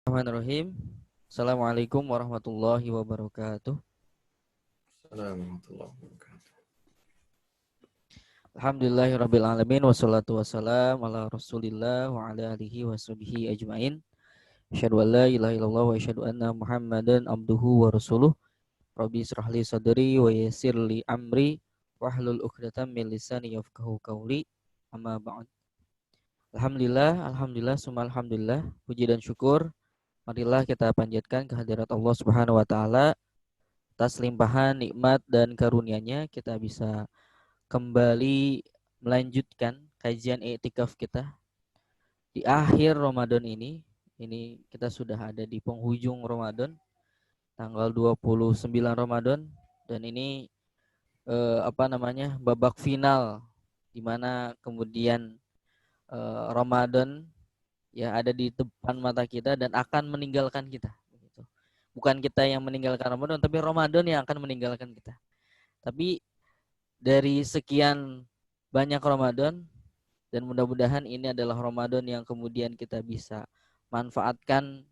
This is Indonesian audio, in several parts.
Bismillahirrahmanirrahim. Assalamualaikum warahmatullahi wabarakatuh. Assalamualaikum warahmatullahi wabarakatuh. Alhamdulillahirabbil alamin wassalatu wassalam ala Rasulillah wa ala alihi washabihi ajmain. Asyhadu an la ilaha illallah wa asyhadu anna Muhammadan abduhu wa rasuluh. Rabbi israh li sadri wa yassir li amri wahlul 'uqdatam min lisani yafqahu qawli. Amma ba'd. Alhamdulillah, summa alhamdulillah. Puji dan syukur marilah kita panjatkan kehadirat Allah Subhanahu wa taala atas limpahan nikmat dan karunia-Nya kita bisa kembali melanjutkan kajian i'tikaf kita di akhir Ramadan ini. Ini kita sudah ada di penghujung Ramadan, tanggal 29 Ramadan, dan ini babak final di mana kemudian Ramadan ya ada di depan mata kita dan akan meninggalkan kita. Bukan kita yang meninggalkan Ramadan, tapi Ramadan yang akan meninggalkan kita. Tapi dari sekian banyak Ramadan, dan mudah-mudahan ini adalah Ramadan yang kemudian kita bisa manfaatkan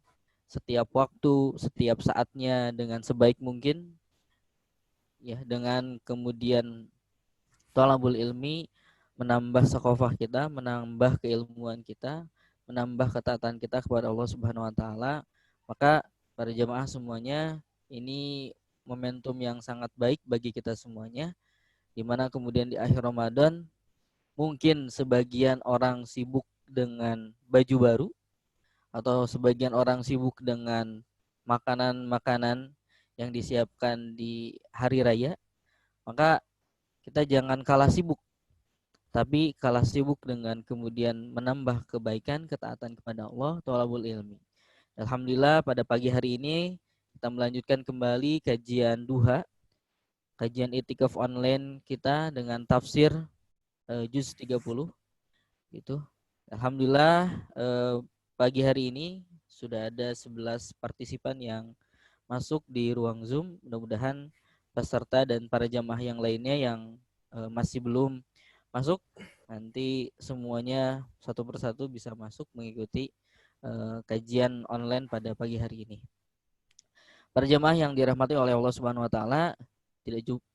setiap waktu, setiap saatnya dengan sebaik mungkin, ya, dengan kemudian thalabul ilmi, menambah sakofah kita, menambah keilmuan kita, menambah ketaatan kita kepada Allah Subhanahu wa taala. Maka para jamaah semuanya, ini momentum yang sangat baik bagi kita semuanya, di mana kemudian di akhir Ramadan mungkin sebagian orang sibuk dengan baju baru, atau sebagian orang sibuk dengan makanan-makanan yang disiapkan di hari raya. Maka kita jangan kalah sibuk, tapi kalah sibuk dengan kemudian menambah kebaikan, ketaatan kepada Allah, thalabul ilmi. Alhamdulillah pada pagi hari ini kita melanjutkan kembali kajian duha, kajian i'tikaf online kita dengan tafsir juz 30 gitu. Alhamdulillah pagi hari ini sudah ada 11 partisipan yang masuk di ruang Zoom. Mudah-mudahan peserta dan para jamaah yang lainnya yang masih belum masuk, nanti semuanya satu persatu bisa masuk mengikuti kajian online pada pagi hari ini. Para jamaah yang dirahmati oleh Allah Subhanahu wa taala,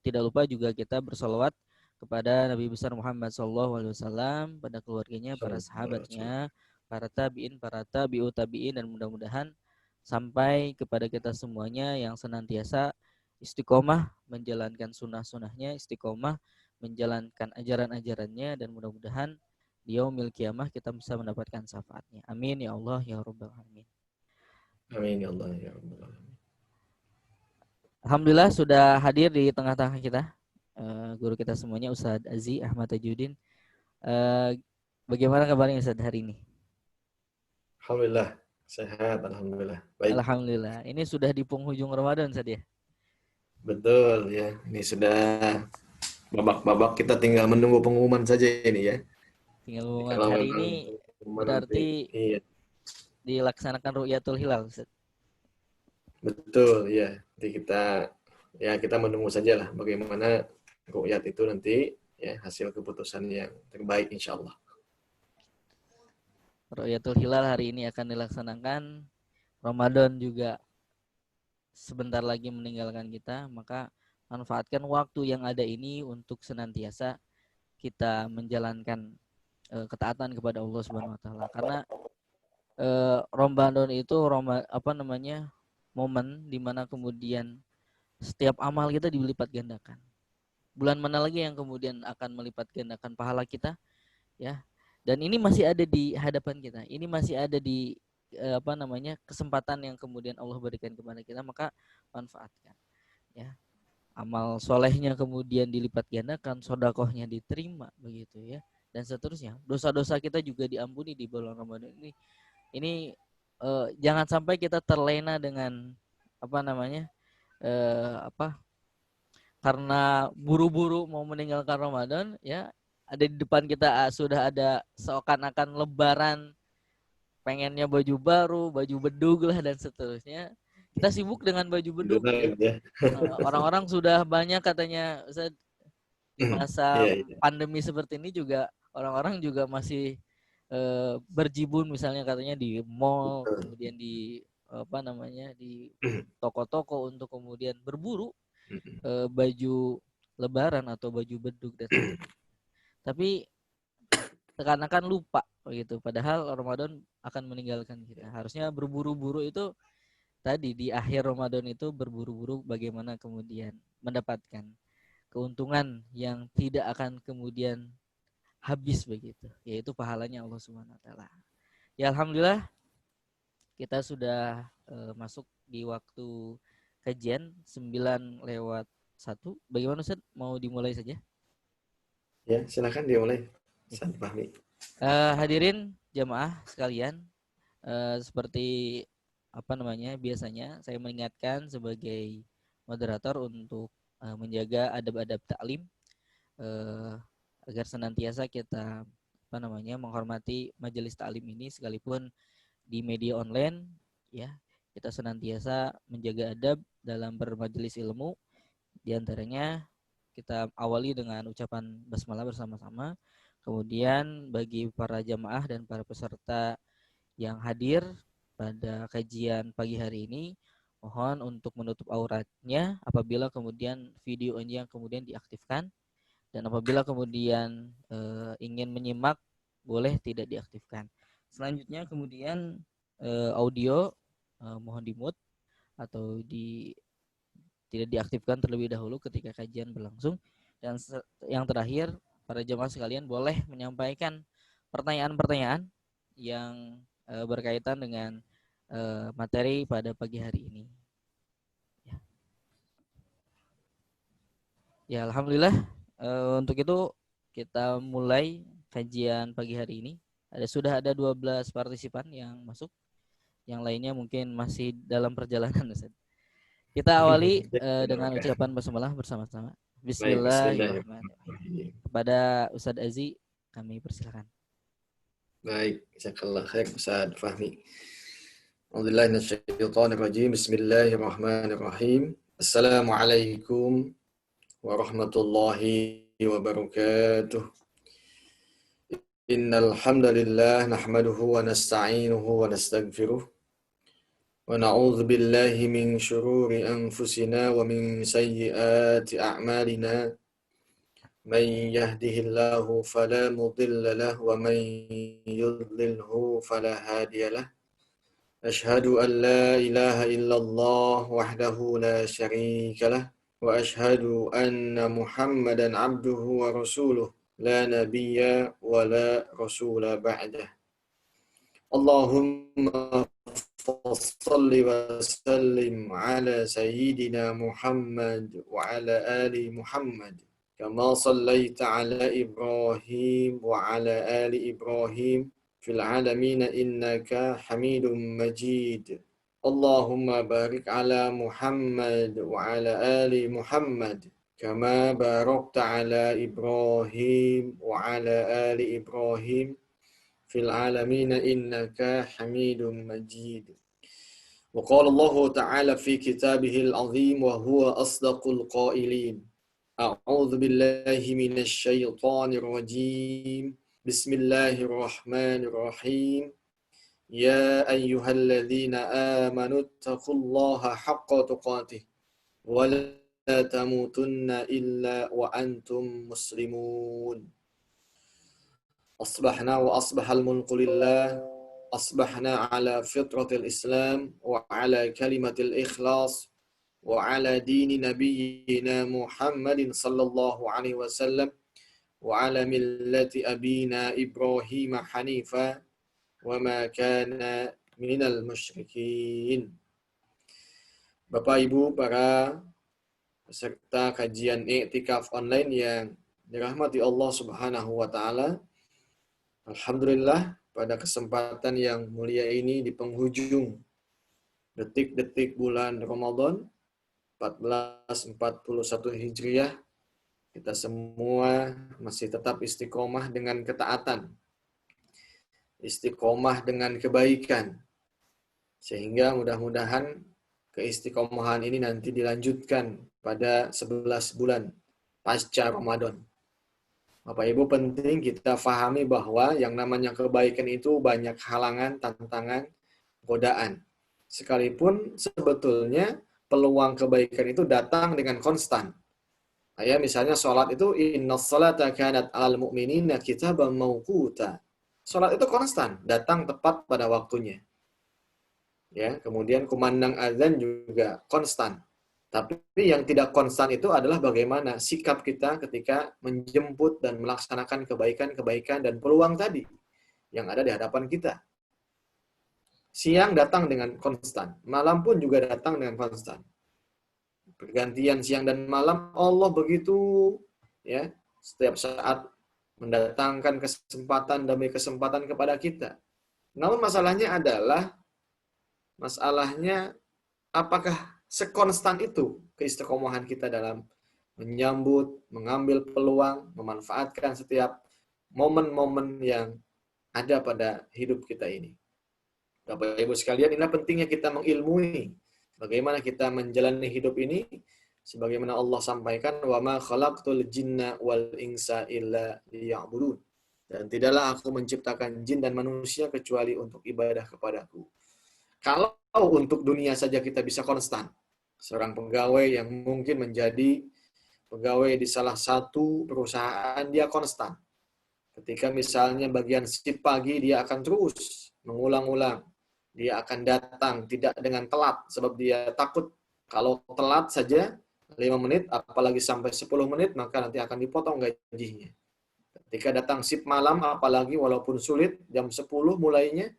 tidak lupa juga kita bersolawat kepada Nabi besar Muhammad SAW, pada keluarganya, para sahabatnya, para tabiin, para tabi'ut tabiin, dan mudah-mudahan sampai kepada kita semuanya yang senantiasa istiqomah menjalankan sunnah-sunnahnya, istiqomah menjalankan ajaran-ajarannya, dan mudah-mudahan di yaumil kiamah kita bisa mendapatkan syafaatnya. Amin ya Allah ya rabbal alamin. Amin ya Allah ya rabbal alamin. Alhamdulillah sudah hadir di tengah-tengah kita guru kita semuanya, Ustadz Azi Ahmad Tajuddin. Bagaimana kabarnya Ustadz hari ini? Alhamdulillah sehat, alhamdulillah baik. Alhamdulillah. Ini sudah di penghujung Ramadan Ustadz ya? Betul ya, ini sudah babak-babak, kita tinggal menunggu pengumuman saja ini ya. Tinggal pengumuman. Kalau Hari memang ini pengumuman nanti, berarti iya dilaksanakan Ru'yatul Hilal Ustadz. betul ya. Nanti kita menunggu saja lah bagaimana ru'yat itu nanti ya, hasil keputusan yang terbaik insya Allah. Ru'yatul Hilal hari ini akan dilaksanakan. Ramadan juga sebentar lagi meninggalkan kita, maka manfaatkan waktu yang ada ini untuk senantiasa kita menjalankan ketaatan kepada Allah Subhanahu wa taala. Karena Ramadan itu momen di mana kemudian setiap amal kita dilipat gandakan. Bulan mana lagi yang kemudian akan melipat gandakan pahala kita, ya. Dan ini masih ada di hadapan kita. Ini masih ada di kesempatan yang kemudian Allah berikan kepada kita, maka manfaatkan, ya. Amal solehnya kemudian dilipat gandakan, sodakohnya diterima, begitu ya, dan seterusnya. Dosa-dosa kita juga diampuni di bulan Ramadan ini. Ini jangan sampai kita terlena dengan karena buru-buru mau meninggalkan Ramadan, ya. Ada di depan kita sudah ada seakan-akan Lebaran, pengennya baju baru, baju bedug lah dan seterusnya. Kita sibuk dengan baju bedug, ya. Ya. Orang-orang sudah banyak katanya, Ustaz, di masa Iya, iya. pandemi seperti ini juga orang-orang juga masih berjibun misalnya katanya di mall, betul. kemudian di apa namanya di toko-toko untuk kemudian berburu baju lebaran atau baju beduk dan sebagainya. Tapi seakan-akan lupa begitu. Padahal Ramadan akan meninggalkan kita. Harusnya berburu-buru itu tadi di akhir Ramadan itu berburu-buru bagaimana kemudian mendapatkan keuntungan yang tidak akan kemudian habis begitu, yaitu pahalanya Allah Subhanahu wa taala. Ya alhamdulillah kita sudah masuk di waktu kajian 9:01. Bagaimana Ustaz? Mau dimulai saja? Ya, silakan dimulai. Ya. Ustaz Fahmi. Hadirin jamaah sekalian, seperti apa namanya biasanya saya mengingatkan sebagai moderator untuk menjaga adab-adab taklim agar senantiasa kita apa namanya menghormati majelis taklim ini sekalipun di media online ya. Kita senantiasa menjaga adab dalam bermajelis ilmu, di antaranya kita awali dengan ucapan basmalah bersama-sama. Kemudian bagi para jamaah dan para peserta yang hadir pada kajian pagi hari ini, mohon untuk menutup auratnya apabila kemudian videonya yang kemudian diaktifkan, dan apabila kemudian ingin menyimak boleh tidak diaktifkan. Selanjutnya kemudian audio mohon di-mute atau tidak diaktifkan terlebih dahulu ketika kajian berlangsung. Dan yang terakhir, para jemaah sekalian boleh menyampaikan pertanyaan-pertanyaan yang berkaitan dengan materi pada pagi hari ini. Ya, alhamdulillah. Untuk itu kita mulai kajian pagi hari ini. Sudah ada 12 partisipan yang masuk. Yang lainnya mungkin masih dalam perjalanan, Ustaz. Kita awali dengan ucapan basmalah bersama-sama. Baik, Bismillahirrahmanirrahim. Kepada Ustadz Azi kami persilakan. Baik, jazakallah khair Ustaz Fahmi. A'udzubillahi minasyaitonir rajim. Bismillahirrahmanirrahim. Assalamualaikum warahmatullahi wabarakatuh. Innal hamdalillah nahmaduhu wa nasta'inuhu wa nastaghfiruh. Wa na'udzu billahi min syururi anfusina wa min sayyiati a'malina. Man yahdihillahu fala mudilla lahu wa man yudlilhu fala hadiyalah. Ashhadu an la ilaha illallah wahdahu la syarika lah wa ashhadu anna Muhammadan abduhu wa rasuluh la nabiyya wa la rasula ba'dah. Allahumma salli wa sallim ala sayyidina Muhammad wa ala ali Muhammad kama sallaita ala Ibrahim wa ala ali Ibrahim fil alamin innaka Hamidum Majid. Allahumma barik ala Muhammad wa ala ali Muhammad kama barakta ala Ibrahim wa ala ali Ibrahim fil alamin innaka Hamidum Majid. وقال الله تعالى في كتابه العظيم وهو أصدق القائلين أعوذ بالله من الشيطان الرجيم بسم الله الرحمن الرحيم يا أيها الذين آمنوا اتقوا الله حق تقاته ولا تموتن إلا وأنتم مسلمون أصبحنا وأصبح الملك لله أصبحنا على فطرة الإسلام وعلى كلمة الإخلاص وعلى دين نبينا محمد صلى الله عليه وسلم وعلى ملة أبينا إبراهيم حنيفا وما كان من المشركين. Bapak Ibu para peserta kajian i'tikaf online yang dirahmati Allah Subhanahu wa taala. Alhamdulillah pada kesempatan yang mulia ini di penghujung detik-detik bulan Ramadan 1441 Hijriah, kita semua masih tetap istiqomah dengan ketaatan, istiqomah dengan kebaikan, sehingga mudah-mudahan keistiqomahan ini nanti dilanjutkan pada 11 bulan pasca Ramadan. Bapak Ibu, penting kita fahami bahwa yang namanya kebaikan itu banyak halangan, tantangan, godaan. Sekalipun sebetulnya peluang kebaikan itu datang dengan konstan. Ya, misalnya sholat itu inna sholata kanat alal mu'minina kitaban mawquta. Sholat itu konstan, datang tepat pada waktunya. Ya, kemudian kumandang azan juga konstan. Tapi yang tidak konstan itu adalah bagaimana sikap kita ketika menjemput dan melaksanakan kebaikan-kebaikan dan peluang tadi yang ada di hadapan kita. Siang datang dengan konstan, malam pun juga datang dengan konstan. Pergantian siang dan malam Allah begitu ya, setiap saat mendatangkan kesempatan demi kesempatan kepada kita. Namun masalahnya apakah sekonstan itu keistiqomahan kita dalam menyambut, mengambil peluang, memanfaatkan setiap momen-momen yang ada pada hidup kita ini. Bapak Ibu sekalian, inilah pentingnya kita mengilmui bagaimana kita menjalani hidup ini sebagaimana Allah sampaikan, wa ma khalaqtul jinna wal insa illa liya'budun. Dan tidaklah aku menciptakan jin dan manusia kecuali untuk ibadah kepadaku. Kalau untuk dunia saja kita bisa konstan, seorang pegawai yang mungkin menjadi pegawai di salah satu perusahaan, dia konstan. Ketika misalnya bagian shift pagi, dia akan terus mengulang-ulang. Dia akan datang tidak dengan telat, sebab dia takut kalau telat saja 5 menit, apalagi sampai 10 menit, maka nanti akan dipotong gajinya. Ketika datang shift malam, apalagi walaupun sulit, jam 10 mulainya,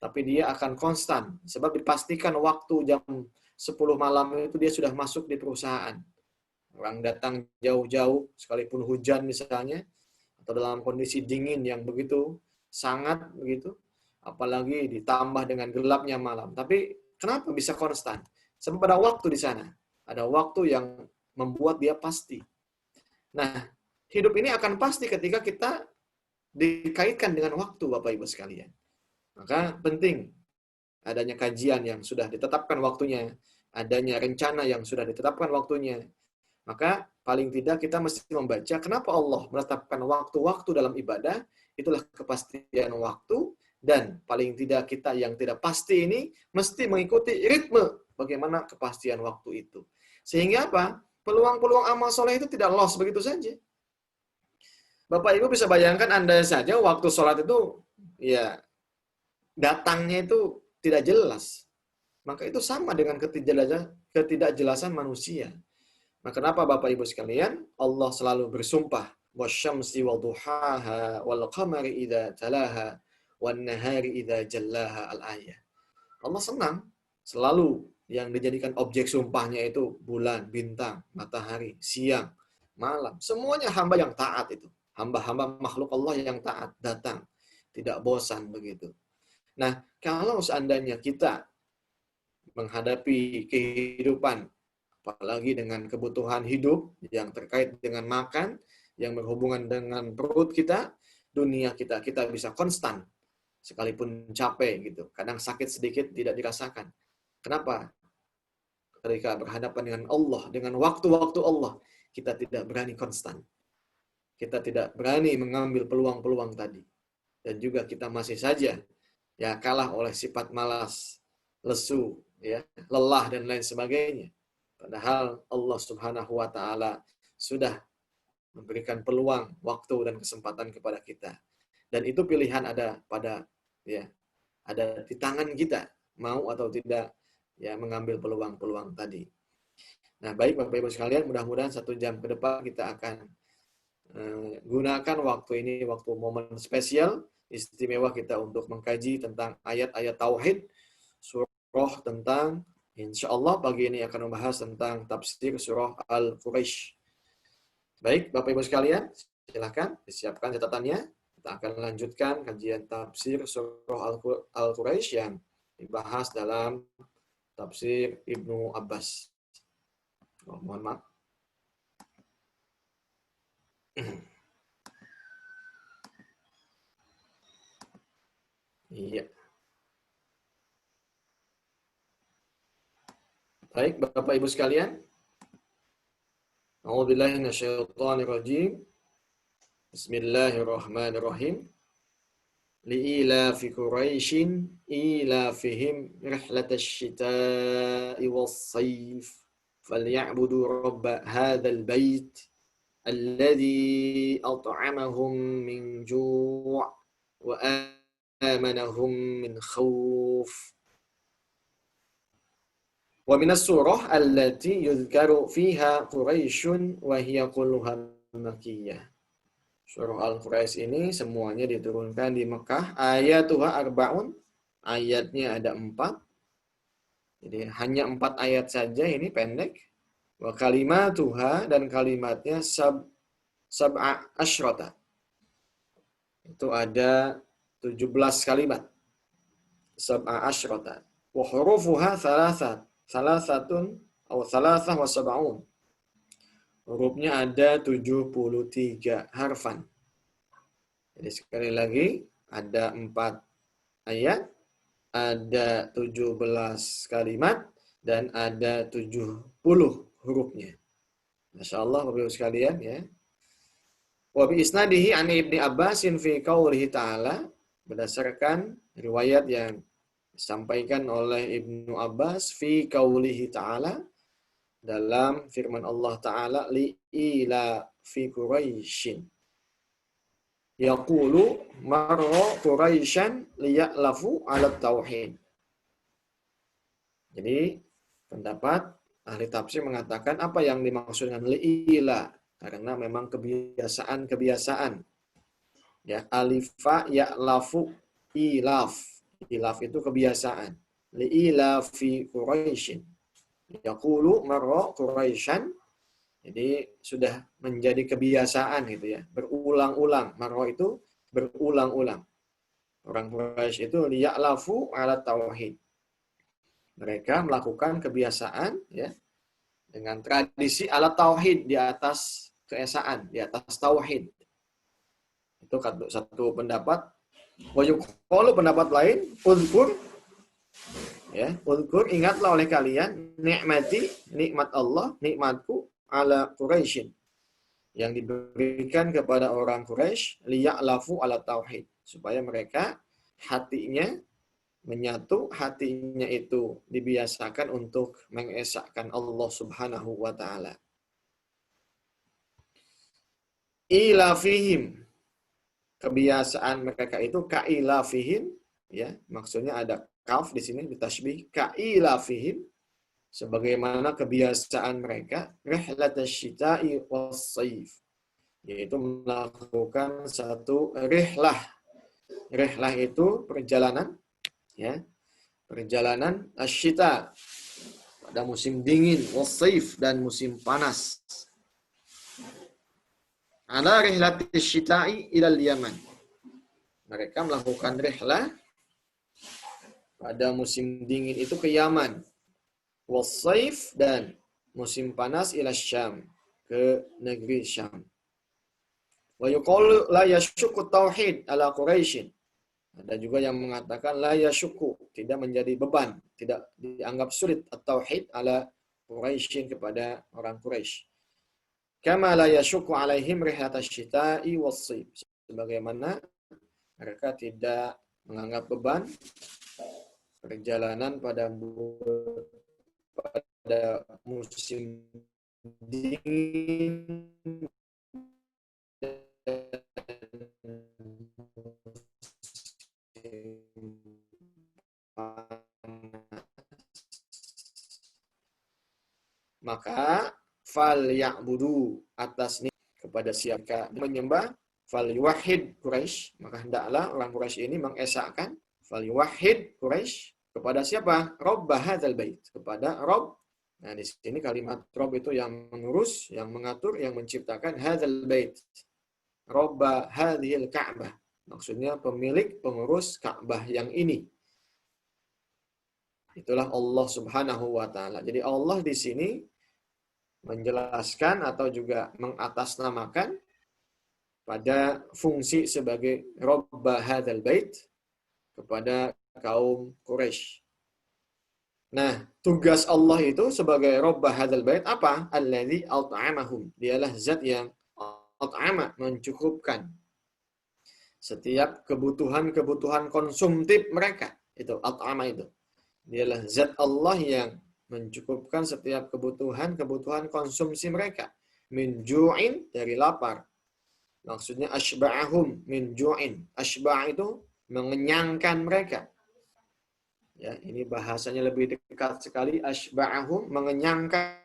tapi dia akan konstan. Sebab dipastikan waktu jam 10 malam itu dia sudah masuk di perusahaan. Orang datang jauh-jauh, sekalipun hujan misalnya, atau dalam kondisi dingin yang begitu sangat begitu, apalagi ditambah dengan gelapnya malam. Tapi kenapa bisa konstan? Sebab ada waktu di sana. Ada waktu yang membuat dia pasti. Nah, hidup ini akan pasti ketika kita dikaitkan dengan waktu, Bapak Ibu sekalian. Maka penting adanya kajian yang sudah ditetapkan waktunya, adanya rencana yang sudah ditetapkan waktunya. Maka paling tidak kita mesti membaca kenapa Allah menetapkan waktu-waktu dalam ibadah, itulah kepastian waktu, dan paling tidak kita yang tidak pasti ini mesti mengikuti ritme bagaimana kepastian waktu itu. Sehingga apa? Peluang-peluang amal soleh itu tidak loss begitu saja. Bapak Ibu bisa bayangkan Anda saja waktu sholat itu ya datangnya itu tidak jelas. Maka itu sama dengan ketidakjelasan manusia. Nah, kenapa Bapak Ibu sekalian? Allah selalu bersumpah, wasyamsi wadduhaha wal qamari idza talaha wan nahari idza jallaha al-ayah. Allah senang selalu yang dijadikan objek sumpahnya itu bulan, bintang, matahari, siang, malam. Semuanya hamba yang taat itu. Hamba-hamba makhluk Allah yang taat datang. Tidak bosan begitu. Nah, kalau seandainya kita menghadapi kehidupan, apalagi dengan kebutuhan hidup yang terkait dengan makan, yang berhubungan dengan perut kita, dunia kita bisa konstan, sekalipun capek gitu. Kadang sakit sedikit tidak dirasakan. Kenapa? Ketika berhadapan dengan Allah, dengan waktu-waktu Allah, kita tidak berani konstan. Kita tidak berani mengambil peluang-peluang tadi. Dan juga kita masih saja ya kalah oleh sifat malas, lesu, ya, lelah dan lain sebagainya. Padahal Allah Subhanahu wa taala sudah memberikan peluang, waktu dan kesempatan kepada kita. Dan itu pilihan ada pada ya, ada di tangan kita, mau atau tidak ya mengambil peluang-peluang tadi. Nah, baik Bapak Ibu sekalian, mudah-mudahan 1 jam ke depan kita akan gunakan waktu ini, waktu momen spesial istimewa kita untuk mengkaji tentang ayat-ayat tauhid, surah tentang, insya Allah pagi ini akan membahas tentang tafsir surah Al-Quraisy. Baik, Bapak Ibu sekalian, silakan disiapkan catatannya. Kita akan lanjutkan kajian tafsir surah Al-Quraisy yang dibahas dalam tafsir Ibnu Abbas. Oh, mohon maaf. Iya. Baik, Bapak Ibu sekalian. A'udzubillahi minasyaitonir rajim. Bismillahirrahmanirrahim. Li'ilafi Quraisyin ilafihim rihlatash shita'i was-sayf falya'budu rabb hadzal bait alladzi at'amahum min ju' wa amanahum min khauf. Wa minas surah allati yuzkaru fiha Quraisyun wa hiya kulluha makkiyah. Surah Al-Quraisy ini semuanya diturunkan di Mekah. Ayatuha arba'un. Ayatnya ada 4. Jadi hanya 4 ayat saja, ini pendek. Wa kalimatuha, dan kalimatnya sab'a asyrata. Itu ada 17 kalimat. Sab'a asyrata. Wa hurufuha thalathatun atau thalathah wa sab'un. Hurufnya ada 73 harfan. Jadi sekali lagi, ada 4 ayat, ada 17 kalimat, dan ada 70 hurufnya. Masya Allah, Bapak Ibu sekalian ya. Wa bi isnadihi an Ibni Abbasin fi qaulihi ta'ala, berdasarkan riwayat yang disampaikan oleh Ibnu Abbas fi qaulihi ta'ala, dalam firman Allah Ta'ala, li'ila fi Quraisyin yaqulu marra Quraisyan liya'lafu ala tauhid. Jadi pendapat ahli tafsir mengatakan apa yang dimaksud dengan li'ila, karena memang kebiasaan. Ya, alifa ya'lafu ilaf. Ilaf itu kebiasaan. Li'ila fi Quraisyin yaqulu marra Quraisyan. Jadi sudah menjadi kebiasaan gitu ya, berulang-ulang. Marra itu berulang-ulang. Orang Quraisy itu liya'lafu ala tauhid. Mereka melakukan kebiasaan ya dengan tradisi ala tauhid, di atas keesaan, di atas tauhid. Itu satu pendapat. Wa yuqalu, pendapat lain, uzkur ya, uzkur, ingatlah oleh kalian, nikmati, nikmat Allah, nikmatku ala Quraisyin, yang diberikan kepada orang Quraisy, liya'lafu ala tauhid, supaya mereka hatinya menyatu, hatinya itu dibiasakan untuk mengesahkan Allah Subhanahu wa taala. Ilafihim, kebiasaan mereka itu kailafihim ya, maksudnya ada kaf di sini ditasbih, kailafihim, sebagaimana kebiasaan mereka, rihlatash syita'i was-sayf, yaitu melakukan satu rihlah. Rihlah itu perjalanan ya, perjalanan asyita pada musim dingin, was-sayf, dan musim panas. Ala rihlatish syita'i ilal Yaman. Mereka melakukan rihlah pada musim dingin itu ke Yaman. Was-sayf, dan musim panas ila Syam, ke negeri Syam. Wa yuqalu la yashukku tauhid ala Quraisyin. Ada juga yang mengatakan la yashukku, tidak menjadi beban, tidak dianggap sulit at-tauhid ala Quraisyin, kepada orang Quraisy. Kama la yashukku alaihim rihlatash syita'i was-sayf, sebagaimana mereka tidak menganggap beban perjalanan pada musim dingin maka fal ya'budu, atas ini kepada siapa menyembah, fal yuwahhid Quraisy, maka hendaklah orang Quraisy ini mengesahkan, fal yuwahhid Quraisy, kepada siapa? Rabb hadzal bait, kepada Rabb. Nah, di sini kalimat Rabb itu yang mengurus, yang mengatur, yang menciptakan hadzal bait. Rabb hadhil Ka'bah, maksudnya pemilik, pengurus Ka'bah yang ini. Itulah Allah Subhanahu wa taala. Jadi Allah di sini menjelaskan atau juga mengatasnamakan pada fungsi sebagai Rabb hadzal bait kepada kaum Quraisy. Nah, tugas Allah itu sebagai Rabb hadzal bait apa? Allazi at'amahum. Dialah zat yang at'ama, mencukupkan setiap kebutuhan-kebutuhan konsumtif mereka. Itu at'ama itu. Dialah zat Allah yang mencukupkan setiap kebutuhan-kebutuhan konsumsi mereka. Min ju'in, dari lapar. Maksudnya ashba'ahum min ju'in. Ashba' itu mengenyangkan mereka. Ya, ini bahasanya lebih dekat sekali. Ashba'ahum, mengenyangkan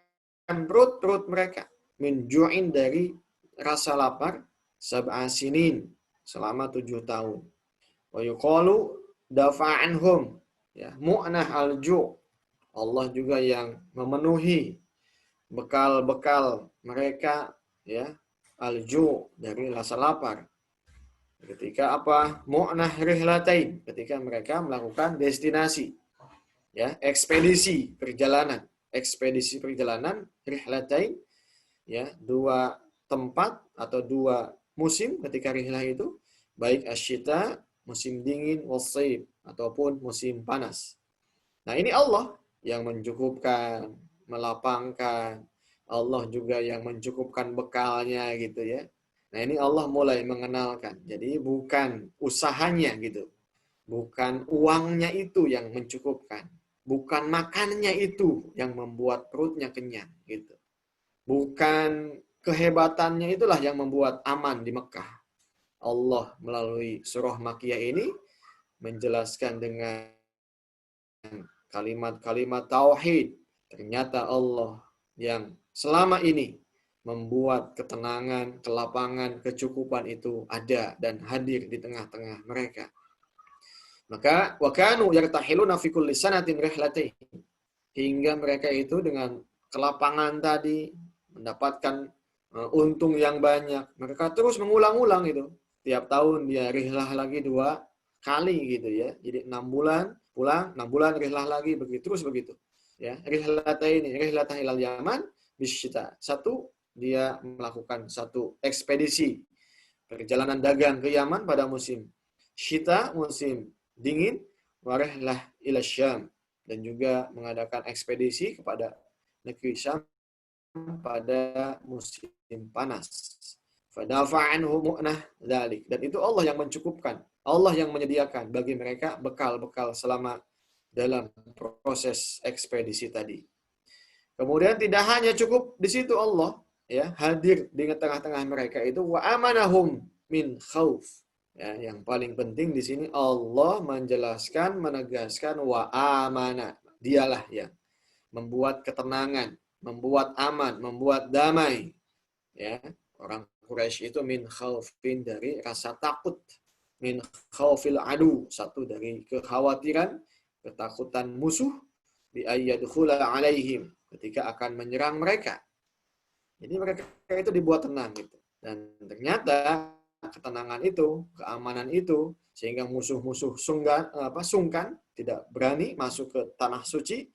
perut-perut mereka. Min ju'in, dari rasa lapar. Sab'a sinin, selama 7 tahun. Wa yuqalu dafa'anhum, ya, mu'nah al-ju'. Allah juga yang memenuhi bekal-bekal mereka, ya, al-ju', dari rasa lapar. Ketika apa? Mu'nah rihlatain, ketika mereka melakukan destinasi, ya, ekspedisi perjalanan. Ekspedisi perjalanan rihlatain, ya, 2 tempat atau 2 musim ketika rihlah itu, baik asyita, musim dingin, wasayf, ataupun musim panas. Nah, ini Allah yang mencukupkan, melapangkan. Allah juga yang mencukupkan bekalnya gitu ya. Nah, ini Allah mulai mengenalkan. Jadi bukan usahanya gitu. Bukan uangnya itu yang mencukupkan. Bukan makannya itu yang membuat perutnya kenyang gitu. Bukan kehebatannya itulah yang membuat aman di Mekah. Allah melalui surah Makkiyah ini menjelaskan dengan kalimat-kalimat tauhid. Ternyata Allah yang selama ini membuat ketenangan, kelapangan, kecukupan itu ada dan hadir di tengah-tengah mereka. Maka wakanu yartahiluna fi kulli sanatin rihlatayn. Hingga mereka itu dengan kelapangan tadi mendapatkan untung yang banyak. Mereka terus mengulang-ulang itu. Tiap tahun dia rihlah lagi 2 kali gitu ya. Jadi 6 bulan pulang, 6 bulan rihlah lagi, begitu terus begitu. Ya, rihlataini, rihlatan ilal Yaman bisyita. 1, dia melakukan 1 ekspedisi perjalanan dagang ke Yaman pada musim syita, musim dingin, warihlah ila Syam, dan juga mengadakan ekspedisi kepada negeri Syam pada musim panas. Fadafa'anhu mu'nah dzalik. Dan itu Allah yang mencukupkan. Allah yang menyediakan bagi mereka bekal-bekal selama dalam proses ekspedisi tadi. Kemudian tidak hanya cukup di situ Allah, ya, hadir di tengah-tengah mereka itu, wa amanahum min khauf. Ya, yang paling penting di sini Allah menjelaskan, menegaskan wa amana. Dialah yang membuat ketenangan, membuat aman, membuat damai. Ya, orang Quraisy itu min khaufin, dari rasa takut. Min khaufil adu, 1 dari kekhawatiran, ketakutan musuh, bi ayyadkhula alaihim, ketika akan menyerang mereka. Jadi mereka itu dibuat tenang gitu. Dan ternyata ketenangan itu, keamanan itu, sehingga musuh-musuh sungkan, tidak berani masuk ke tanah suci,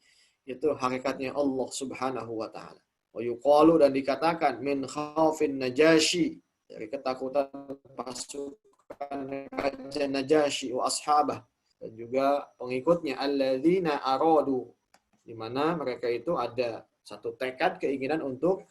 itu hakikatnya Allah Subhanahu wa taala. Wa yuqalu, dan dikatakan, min khaufin Najasyi, dari ketakutan pasukan Raja Najasyi wa ashabah, dan juga pengikutnya, alladzina aradu, di mana mereka itu ada 1 tekad, keinginan untuk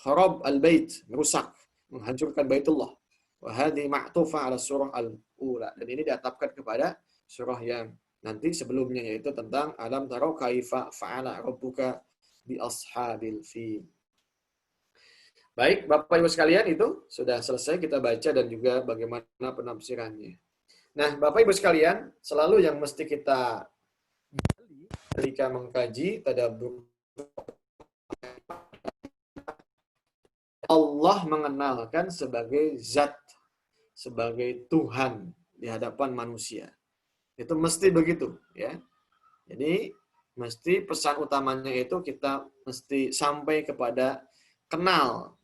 kharab al-bait, merusak, menghancurkan Baitullah. Wa hadhi ma'tufah ala surah al-ula, dan ini diatapkan kepada surah yang nanti sebelumnya, yaitu tentang alam taro kaifa fa'ala rabbuka bi ashabil fil. Baik, Bapak Ibu sekalian, itu sudah selesai kita baca dan juga bagaimana penafsirannya. Nah, Bapak Ibu sekalian, selalu yang mesti kita ketika mengkaji tadabbur, Allah mengenalkan sebagai zat, sebagai Tuhan di hadapan manusia. Itu mesti begitu, ya. Jadi mesti pesan utamanya itu kita mesti sampai kepada kenal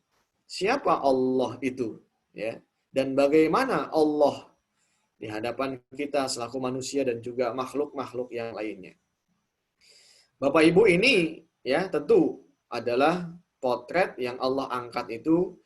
siapa Allah itu, ya, dan bagaimana Allah di hadapan kita selaku manusia dan juga makhluk-makhluk yang lainnya. Bapak Ibu, ini ya tentu adalah potret yang Allah angkat itu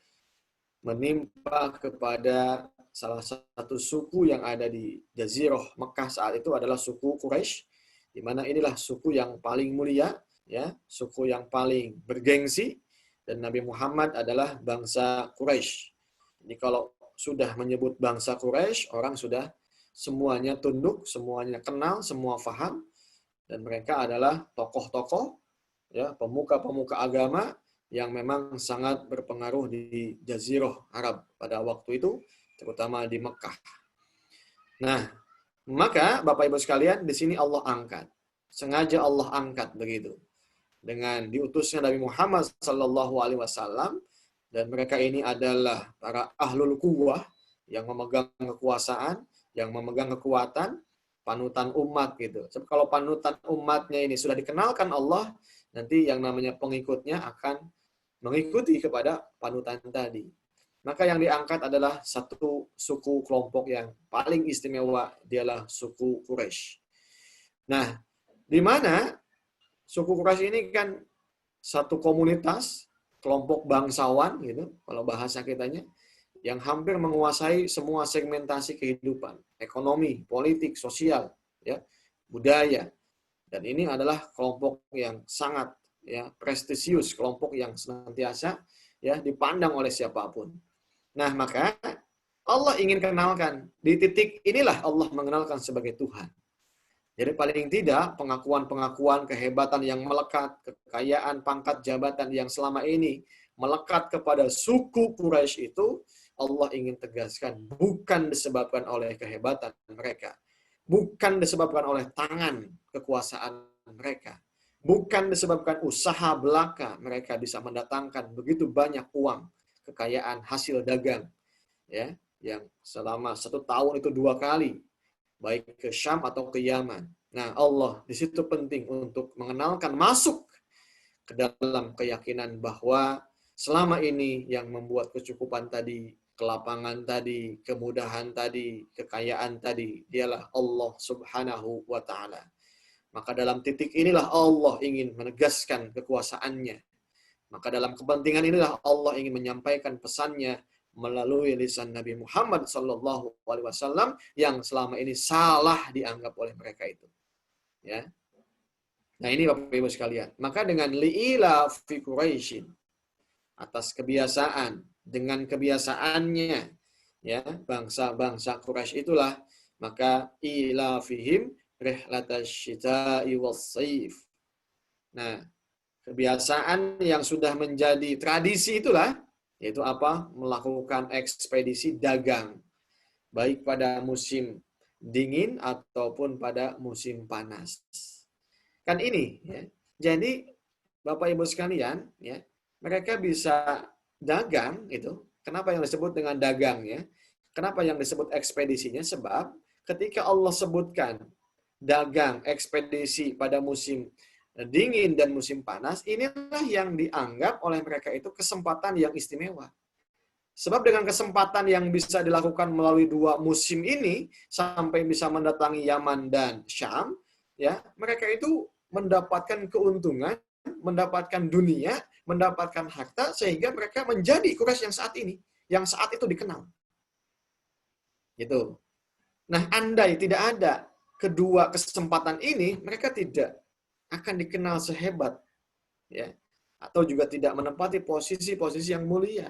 menimpa kepada salah satu suku yang ada di Jazirah Mekah saat itu, adalah suku Quraisy, di mana inilah suku yang paling mulia, ya, suku yang paling bergengsi, dan Nabi Muhammad adalah bangsa Quraisy. Jadi kalau sudah menyebut bangsa Quraisy, orang sudah semuanya tunduk, semuanya kenal, semua faham, dan mereka adalah tokoh-tokoh, ya, pemuka-pemuka agama yang memang sangat berpengaruh di Jazirah Arab pada waktu itu, terutama di Mekah. Nah, maka Bapak Ibu sekalian, di sini Allah angkat. Sengaja Allah angkat begitu. Dengan diutusnya Nabi Muhammad sallallahu alaihi wasallam, dan mereka ini adalah para ahlul quwwah yang memegang kekuasaan, yang memegang kekuatan, panutan umat gitu. Sebab kalau panutan umatnya ini sudah dikenalkan Allah, nanti yang namanya pengikutnya akan mengikuti kepada panutan tadi. Maka yang diangkat adalah satu suku kelompok yang paling istimewa, dialah suku Quraisy. Nah, di mana suku Quraisy ini kan satu komunitas, kelompok bangsawan gitu, kalau bahasa kitanya, yang hampir menguasai semua segmentasi kehidupan, ekonomi, politik, sosial, ya, budaya. Dan ini adalah kelompok yang sangat, ya, prestisius, kelompok yang senantiasa, ya, dipandang oleh siapapun. Nah, maka Allah ingin kenalkan, di titik inilah Allah mengenalkan sebagai Tuhan. Jadi paling tidak pengakuan-pengakuan kehebatan yang melekat, kekayaan, pangkat, jabatan yang selama ini melekat kepada suku Quraisy itu, Allah ingin tegaskan bukan disebabkan oleh kehebatan mereka, bukan disebabkan oleh tangan kekuasaan mereka, bukan disebabkan usaha belaka mereka bisa mendatangkan begitu banyak uang, kekayaan hasil dagang, ya, yang selama 1 tahun itu 2 kali, baik ke Syam atau ke Yaman. Nah, Allah di situ penting untuk mengenalkan, masuk ke dalam keyakinan bahwa selama ini yang membuat kecukupan tadi, kelapangan tadi, kemudahan tadi, kekayaan tadi, dialah Allah Subhanahu wa Ta'ala. Maka dalam titik inilah Allah ingin menegaskan kekuasaannya. Maka dalam kepentingan inilah Allah ingin menyampaikan pesannya melalui lisan Nabi Muhammad sallallahu alaihi wasallam yang selama ini salah dianggap oleh mereka itu. Ya. Nah, ini Bapak Ibu sekalian. Maka dengan li'ila fi Quraisyin, atas kebiasaan, dengan kebiasaannya, ya, bangsa-bangsa Quraisy itulah, maka ila fihim rihlatasyita'i syita'i was-saif. Nah, kebiasaan yang sudah menjadi tradisi itulah, yaitu apa? Melakukan ekspedisi dagang, baik pada musim dingin ataupun pada musim panas. Kan ini, ya. Jadi Bapak Ibu sekalian, ya, mereka bisa dagang itu. Kenapa yang disebut dengan dagang, ya? Kenapa yang disebut ekspedisinya? Sebab ketika Allah sebutkan dagang, ekspedisi pada musim dingin dan musim panas, inilah yang dianggap oleh mereka itu kesempatan yang istimewa. Sebab dengan kesempatan yang bisa dilakukan melalui 2 musim ini, sampai bisa mendatangi Yaman dan Syam, ya, mereka itu mendapatkan keuntungan, mendapatkan dunia, mendapatkan harta, sehingga mereka menjadi Quraisy yang saat ini, yang saat itu dikenal. Gitu. Nah, andai tidak ada kedua kesempatan ini, mereka tidak akan dikenal sehebat, ya, atau juga tidak menempati posisi-posisi yang mulia.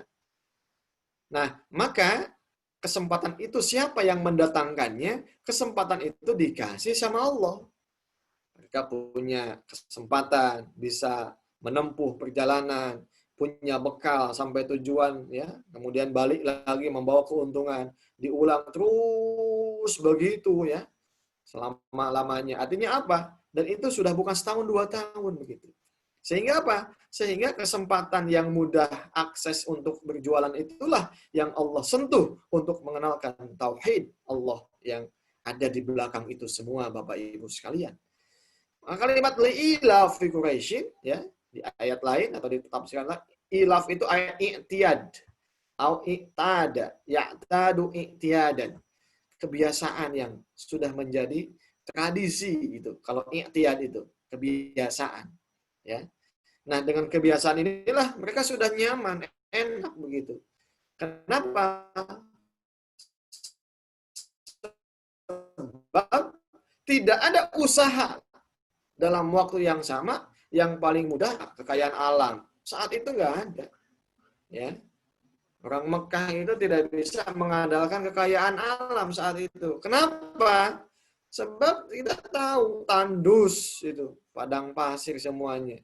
Nah, maka kesempatan itu siapa yang mendatangkannya? Kesempatan itu dikasih sama Allah. Mereka punya kesempatan bisa menempuh perjalanan, punya bekal sampai tujuan, ya, kemudian balik lagi membawa keuntungan, diulang terus begitu, ya, selama-lamanya. Artinya apa? Dan itu sudah bukan setahun 2 tahun begitu. Sehingga apa? Sehingga kesempatan yang mudah akses untuk berjualan itulah yang Allah sentuh untuk mengenalkan tauhid Allah yang ada di belakang itu semua, Bapak Ibu sekalian. Kalimat li'ilaf fi Quraisyin, ya, di ayat lain atau di tafsiran lain, ilaf itu ayat i'tiyad au i'tada, ya'tadu i'tiyadan. Kebiasaan yang sudah menjadi tradisi itu. Kalau i'tiyad itu kebiasaan, ya. Nah, dengan kebiasaan inilah mereka sudah nyaman, enak begitu. Kenapa? Sebab tidak ada usaha dalam waktu yang sama yang paling mudah kekayaan alam. Saat itu nggak ada. Ya. Orang Mekah itu tidak bisa mengandalkan kekayaan alam saat itu. Kenapa? Sebab kita tahu tandus itu, padang pasir semuanya.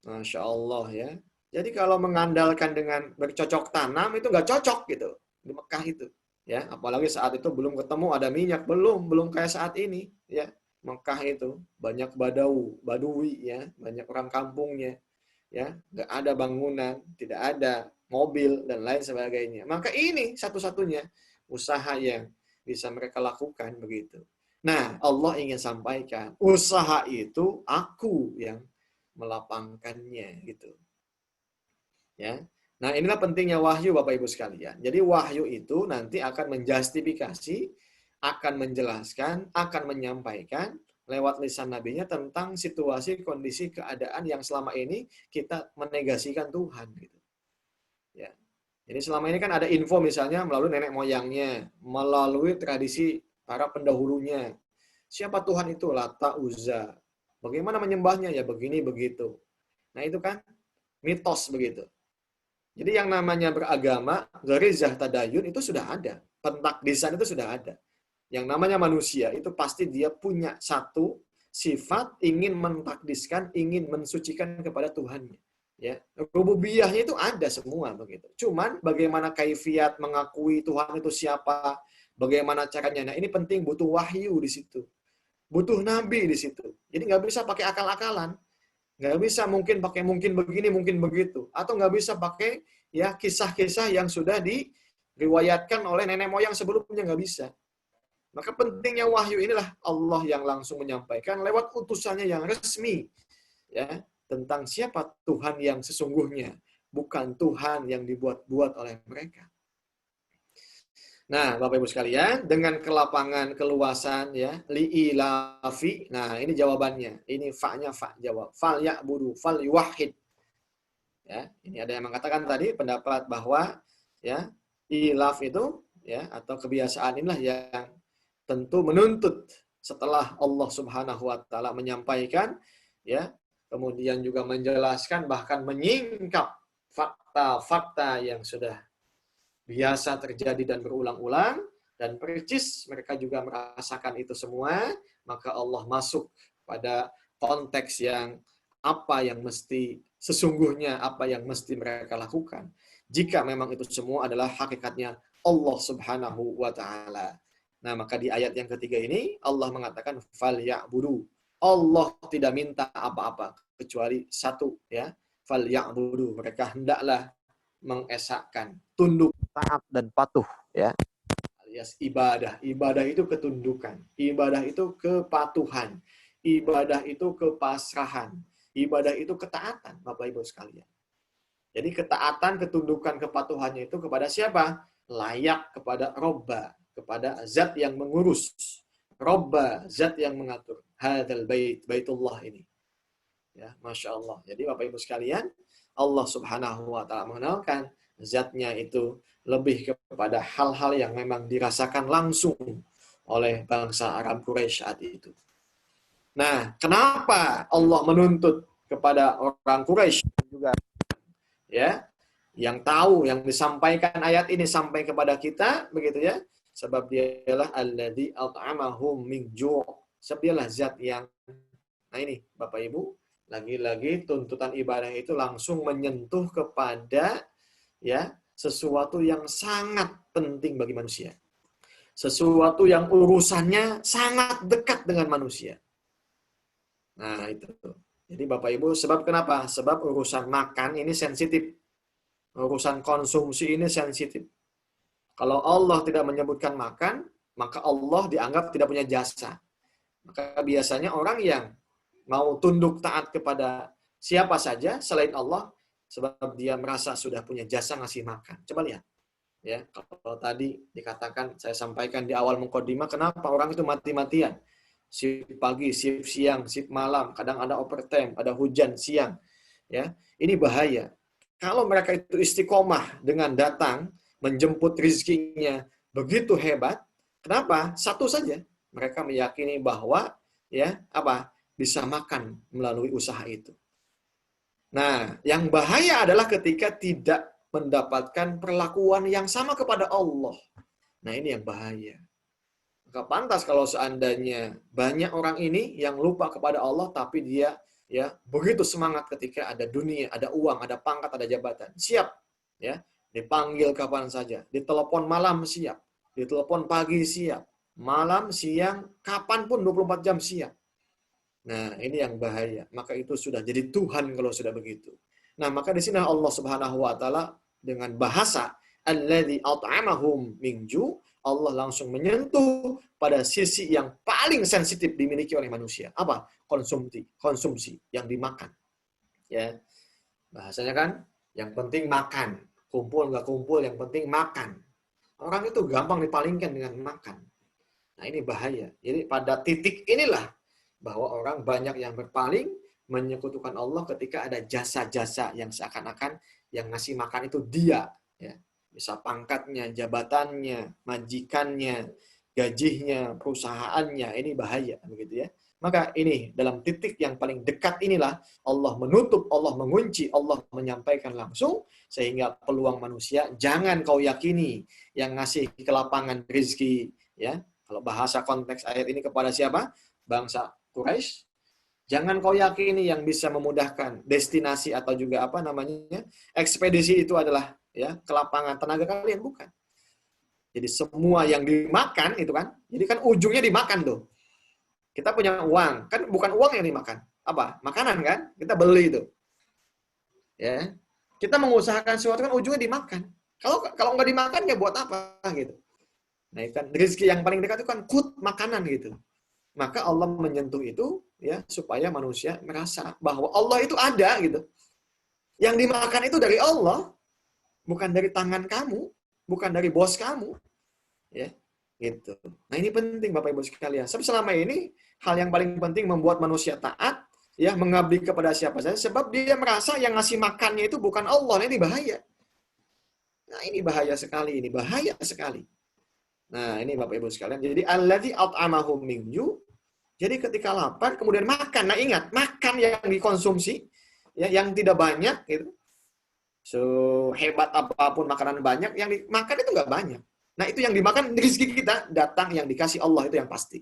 Masya Allah ya. Jadi kalau mengandalkan dengan bercocok tanam itu nggak cocok gitu di Mekah itu. Ya, apalagi saat itu belum ketemu ada minyak, belum kayak saat ini ya. Mekah itu banyak badui ya, banyak orang kampungnya ya, nggak ada bangunan, tidak ada mobil dan lain sebagainya. Maka ini satu-satunya usaha yang bisa mereka lakukan begitu. Nah, Allah ingin sampaikan, usaha itu aku yang melapangkannya gitu. Ya. Nah, inilah pentingnya wahyu Bapak Ibu sekalian. Jadi wahyu itu nanti akan menjustifikasi, akan menjelaskan, akan menyampaikan lewat lisan nabinya tentang situasi, kondisi, keadaan yang selama ini kita menegasikan Tuhan gitu. Ya. Jadi selama ini kan ada info misalnya melalui nenek moyangnya, melalui tradisi para pendahulunya. Siapa Tuhan itu? Lata, Uzza. Bagaimana menyembahnya? Ya begini begitu. Nah, itu kan mitos begitu. Jadi yang namanya beragama, garizah tadayun itu sudah ada. Pentakdisan itu sudah ada. Yang namanya manusia itu pasti dia punya satu sifat ingin mentakdiskan, ingin mensucikan kepada Tuhannya. Ya, rububiyahnya itu ada semua begitu. Cuman bagaimana kaifiat mengakui Tuhan itu siapa, bagaimana caranya. Nah, ini penting, butuh wahyu di situ. Butuh nabi di situ. Jadi nggak bisa pakai akal-akalan. Nggak bisa mungkin pakai mungkin begini, mungkin begitu. Atau nggak bisa pakai ya kisah-kisah yang sudah diriwayatkan oleh nenek moyang sebelumnya, nggak bisa. Maka pentingnya wahyu inilah Allah yang langsung menyampaikan lewat utusannya yang resmi ya tentang siapa Tuhan yang sesungguhnya, bukan Tuhan yang dibuat-buat oleh mereka. Nah, Bapak Ibu sekalian, dengan kelapangan, keluasan ya, li'ilafi. Nah, ini jawabannya. Ini fa-nya fa jawab. Fal ya'budu, fal yuwahhid. Ya, ini ada yang mengatakan tadi pendapat bahwa ya, ilaf itu ya atau kebiasaan inilah yang tentu menuntut setelah Allah Subhanahu wa taala menyampaikan ya, kemudian juga menjelaskan bahkan menyingkap fakta-fakta yang sudah biasa terjadi dan berulang-ulang, dan percis mereka juga merasakan itu semua, maka Allah masuk pada konteks yang apa yang mesti sesungguhnya, apa yang mesti mereka lakukan. Jika memang itu semua adalah hakikatnya Allah Subhanahu wa taala. Nah, maka di ayat yang ketiga ini Allah mengatakan fal ya'budu. Allah tidak minta apa-apa kecuali satu ya. Fal ya'budu, mereka hendaklah mengesahkan, tunduk, taat dan patuh ya. Alias ibadah. Ibadah itu ketundukan, ibadah itu kepatuhan, ibadah itu kepasrahan, ibadah itu ketaatan, Bapak Ibu sekalian. Jadi ketaatan, ketundukan, kepatuhannya itu kepada siapa? Layak kepada Robba, kepada zat yang mengurus. Robba, zat yang mengatur. Hadzal bait, baitullah ini. Ya, Masya Allah. Jadi Bapak Ibu sekalian, Allah Subhanahu wa taala mengenalkan zatnya itu lebih kepada hal-hal yang memang dirasakan langsung oleh bangsa Arab Quraisy saat itu. Nah, kenapa Allah menuntut kepada orang Quraisy juga ya, yang tahu, yang disampaikan ayat ini sampai kepada kita begitu ya? Sebab dialah alladzi at'amahum min ju'. Sebab dialah zat yang, nah ini Bapak Ibu, lagi-lagi tuntutan ibadah itu langsung menyentuh kepada ya sesuatu yang sangat penting bagi manusia. Sesuatu yang urusannya sangat dekat dengan manusia. Nah, itu. Jadi Bapak Ibu, sebab kenapa? Sebab urusan makan ini sensitif. Urusan konsumsi ini sensitif. Kalau Allah tidak menyebutkan makan, maka Allah dianggap tidak punya jasa. Maka biasanya orang yang mau tunduk taat kepada siapa saja selain Allah, sebab dia merasa sudah punya jasa ngasih makan. Coba lihat. Ya, kalau tadi dikatakan, saya sampaikan di awal mukadimah, kenapa orang itu mati-matian? Shift pagi, shift siang, shift malam, kadang ada overtime, ada hujan siang. Ya, ini bahaya. Kalau mereka itu istiqomah dengan datang, menjemput rizkinya begitu hebat, kenapa? Satu saja, mereka meyakini bahwa ya apa bisa makan melalui usaha itu. Nah, yang bahaya adalah ketika tidak mendapatkan perlakuan yang sama kepada Allah. Nah, ini yang bahaya. Maka pantas kalau seandainya banyak orang ini yang lupa kepada Allah, tapi dia ya begitu semangat ketika ada dunia, ada uang, ada pangkat, ada jabatan. Siap, ya, dipanggil kapan saja, ditelepon malam siap, ditelepon pagi siap, malam, siang, kapanpun 24 jam siap. Nah, ini yang bahaya. Maka itu sudah jadi Tuhan kalau sudah begitu. Nah, maka di sini Allah Subhanahu wa taala dengan bahasa alladzi at'amahum min ju', Allah langsung menyentuh pada sisi yang paling sensitif dimiliki oleh manusia. Apa? Konsumsi yang dimakan. Ya. Bahasanya kan yang penting makan. Kumpul nggak kumpul yang penting makan. Orang itu gampang dipalingkan dengan makan. Nah, ini bahaya. Jadi pada titik inilah bahwa orang banyak yang berpaling menyekutukan Allah ketika ada jasa-jasa yang seakan-akan yang ngasih makan itu dia, ya. Bisa pangkatnya, jabatannya, majikannya, gajinya, perusahaannya, ini bahaya begitu ya. Maka ini dalam titik yang paling dekat inilah Allah menutup, Allah mengunci, Allah menyampaikan langsung sehingga peluang manusia jangan kau yakini yang ngasih kelapangan rezeki, ya. Kalau bahasa konteks ayat ini kepada siapa? Bangsa Quraisy. Jangan kau yakini yang bisa memudahkan destinasi atau juga apa namanya ekspedisi itu adalah ya kelapangan tenaga kalian, bukan. Jadi semua yang dimakan itu kan, jadi kan ujungnya dimakan tuh. Kita punya uang, kan bukan uang yang dimakan, apa? Makanan kan, kita beli itu. Ya, kita mengusahakan sesuatu kan ujungnya dimakan. Kalau nggak dimakan ya buat apa gitu. Nah, itu kan rezeki yang paling dekat itu kan makanan gitu. Maka Allah menyentuh itu ya supaya manusia merasa bahwa Allah itu ada gitu. Yang dimakan itu dari Allah, bukan dari tangan kamu, bukan dari bos kamu, ya. Gitu. Nah, ini penting Bapak Ibu sekalian. Sebab selama ini hal yang paling penting membuat manusia taat ya mengabdi kepada siapa saja sebab dia merasa yang ngasih makannya itu bukan Allah. Nah, ini bahaya. Nah, ini bahaya sekali, ini bahaya sekali. Nah, ini Bapak Ibu sekalian. Jadi allazi at'amahum min ju'. Jadi ketika lapar kemudian makan. Nah, ingat, makan yang dikonsumsi ya yang tidak banyak gitu. Sehebat apapun makanan banyak, yang dimakan itu nggak banyak. Nah, itu yang dimakan rezeki kita datang yang dikasih Allah itu yang pasti.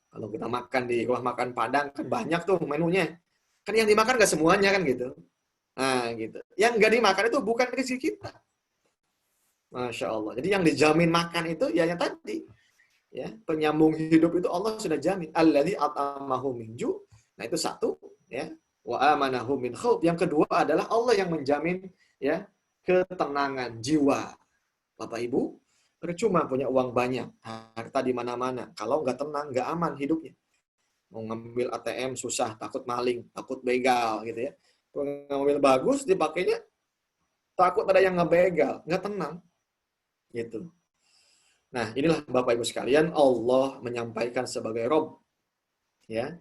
Kalau kita makan di rumah makan Padang kan banyak tuh menunya. Kan yang dimakan nggak semuanya kan gitu. Nah, gitu. Yang nggak dimakan itu bukan rezeki kita. Masya Allah. Jadi yang dijamin makan itu ya yang tadi. Ya, penyambung hidup itu Allah sudah jamin. Alladzi at'amahum min ju'. Nah, itu satu, ya. Wa amanahum min khauf. Yang kedua adalah Allah yang menjamin ya ketenangan jiwa. Bapak Ibu, percuma punya uang banyak, harta di mana-mana. Kalau nggak tenang, nggak aman hidupnya. Mau ngambil ATM susah, takut maling, takut begal gitu ya. Ngambil bagus dipakainya takut ada yang ngebegal, nggak tenang. Gitu. Nah, inilah Bapak Ibu sekalian, Allah menyampaikan sebagai Rob ya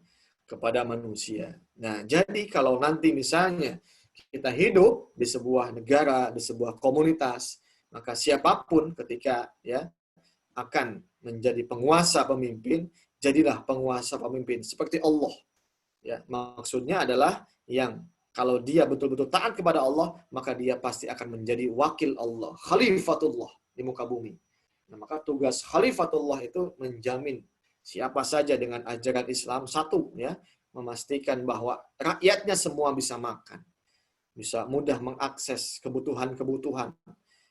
kepada manusia. Nah, jadi kalau nanti misalnya kita hidup di sebuah negara, di sebuah komunitas, maka siapapun ketika ya akan menjadi penguasa pemimpin, jadilah penguasa pemimpin seperti Allah. Ya, maksudnya adalah yang kalau dia betul-betul taat kepada Allah, maka dia pasti akan menjadi wakil Allah, khalifatullah di muka bumi. Nah, maka tugas khalifatullah itu menjamin siapa saja dengan ajaran Islam satu ya, memastikan bahwa rakyatnya semua bisa makan, bisa mudah mengakses kebutuhan-kebutuhan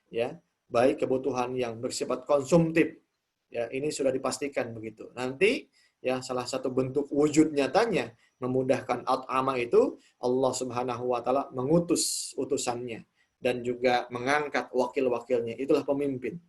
ya, baik kebutuhan yang bersifat konsumtif. Ya, ini sudah dipastikan begitu. Nanti ya salah satu bentuk wujud nyatanya memudahkan at'ama itu Allah Subhanahu wa taala mengutus utusannya dan juga mengangkat wakil-wakilnya. Itulah pemimpin.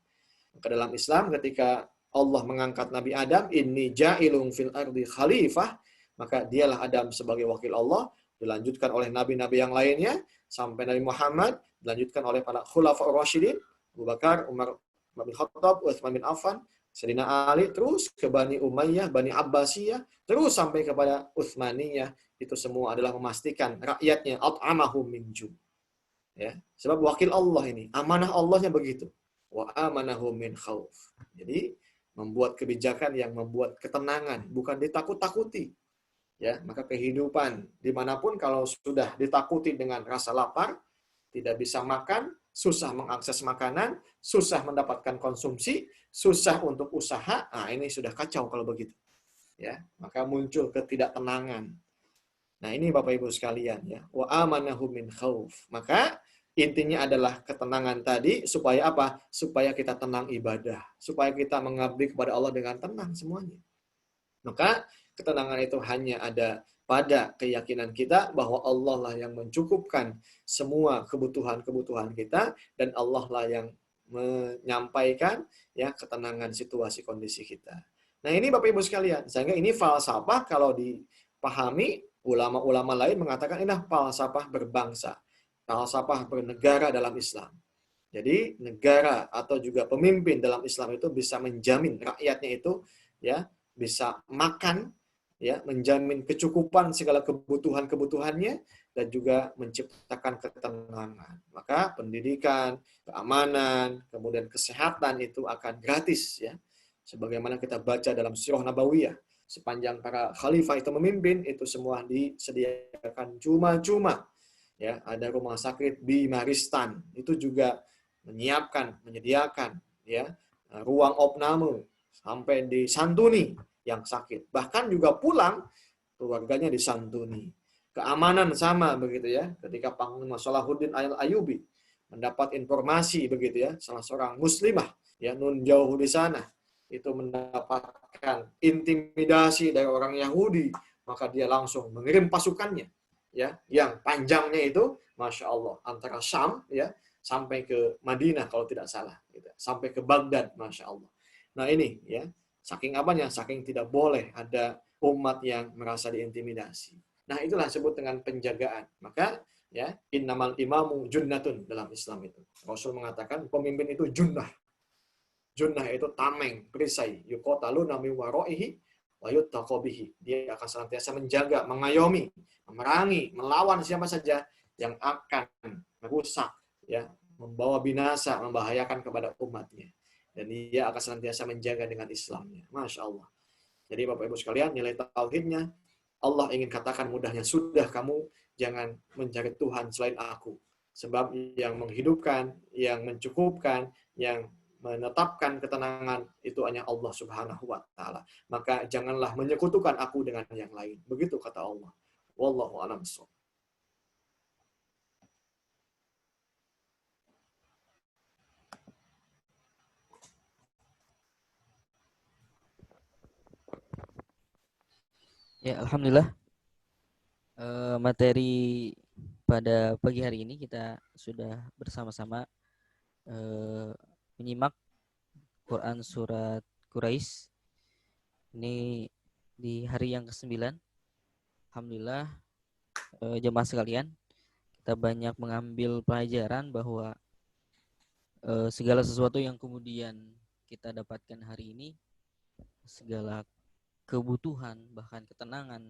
Maka dalam Islam ketika Allah mengangkat Nabi Adam, inni ja'ilun fil ardi khalifah, maka dialah Adam sebagai wakil Allah, dilanjutkan oleh nabi-nabi yang lainnya sampai Nabi Muhammad, dilanjutkan oleh para khulafaur rasyidin, Abu Bakar, Umar bin Khattab, Utsman bin Affan, Sayyidina Ali, terus ke Bani Umayyah, Bani Abbasiyah, terus sampai kepada Utsmaniyah. Itu semua adalah memastikan rakyatnya at'amahum min ju'. Ya, sebab wakil Allah ini, amanah Allahnya begitu. Wa amanahum min khauf. Jadi membuat kebijakan yang membuat ketenangan, bukan ditakut-takuti. Ya, maka kehidupan dimanapun kalau sudah ditakuti dengan rasa lapar, tidak bisa makan, susah mengakses makanan, susah mendapatkan konsumsi, susah untuk usaha. Nah, ini sudah kacau kalau begitu. Ya, maka muncul ketidaktenangan. Nah, ini Bapak Ibu sekalian ya. Wa amanahu min khauf. Maka intinya adalah ketenangan tadi supaya apa? Supaya kita tenang ibadah, supaya kita mengabdi kepada Allah dengan tenang semuanya. Maka ketenangan itu hanya ada pada keyakinan kita bahwa Allah lah yang mencukupkan semua kebutuhan-kebutuhan kita dan Allah lah yang menyampaikan ya ketenangan situasi kondisi kita. Nah, ini Bapak Ibu sekalian, sehingga ini falsafah kalau dipahami ulama-ulama lain mengatakan ini falsafah berbangsa, falsafah bernegara dalam Islam. Jadi negara atau juga pemimpin dalam Islam itu bisa menjamin rakyatnya itu ya bisa makan, ya menjamin kecukupan segala kebutuhan-kebutuhannya dan juga menciptakan ketenangan. Maka pendidikan, keamanan, kemudian kesehatan itu akan gratis ya. Sebagaimana kita baca dalam Sirah Nabawiyah, sepanjang para khalifah itu memimpin itu semua disediakan cuma-cuma. Ya, ada rumah sakit di Maristan, itu juga menyediakan ya ruang opname sampai disantuni yang sakit. Bahkan juga pulang keluarganya disantuni. Keamanan sama begitu ya. Ketika Panglima Salahuddin Al-Ayyubi mendapat informasi begitu ya, salah seorang muslimah ya nun jauh di sana itu mendapatkan intimidasi dari orang Yahudi, maka dia langsung mengirim pasukannya ya yang panjangnya itu Masya Allah antara Syam ya sampai ke Madinah kalau tidak salah gitu. Sampai ke Baghdad Masya Allah. Nah ini ya saking apanya, saking tidak boleh ada umat yang merasa diintimidasi. Nah itulah disebut dengan penjagaan. Maka ya innamal imamu junnatun dalam Islam itu. Rasul mengatakan pemimpin itu junnah. Junnah itu tameng, perisai. Yuqatalu nami waro'ihi wa yuttaqobihi. Dia akan senantiasa menjaga, mengayomi, memerangi, melawan siapa saja yang akan merusak, ya, membawa binasa, membahayakan kepada umatnya. Dan dia akan senantiasa menjaga dengan Islamnya. Masya Allah. Jadi Bapak Ibu sekalian, nilai tauhidnya, Allah ingin katakan mudahnya, sudah kamu jangan mencari Tuhan selain aku. Sebab yang menghidupkan, yang mencukupkan, yang menetapkan ketenangan itu hanya Allah Subhanahu wa taala. Maka janganlah menyekutukan aku dengan yang lain. Begitu kata Allah. Wallahu a'lam bishawab. Ya, alhamdulillah. Materi pada pagi hari ini kita sudah bersama-sama menyimak Quran surat Quraisy. Ini di hari yang ke-9. Alhamdulillah, jemaah sekalian, kita banyak mengambil pelajaran bahwa segala sesuatu yang kemudian kita dapatkan hari ini, segala kebutuhan, bahkan ketenangan,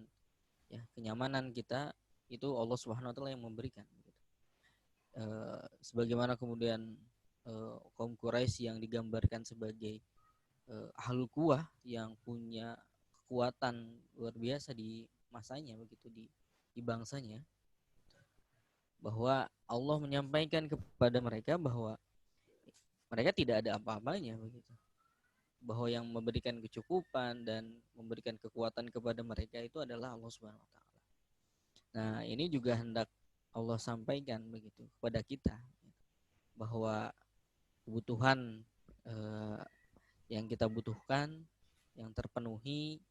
ya, kenyamanan kita itu Allah Subhanahu wa taala yang memberikan. Sebagaimana kemudian kaum Quraisy yang digambarkan sebagai ahlul quwah yang punya kekuatan luar biasa di masanya, begitu di bangsanya, bahwa Allah menyampaikan kepada mereka bahwa mereka tidak ada apa-apanya, begitu, bahwa yang memberikan kecukupan dan memberikan kekuatan kepada mereka itu adalah Allah Subhanahu wa taala. Nah, ini juga hendak Allah sampaikan begitu kepada kita, bahwa kebutuhan yang kita butuhkan, yang terpenuhi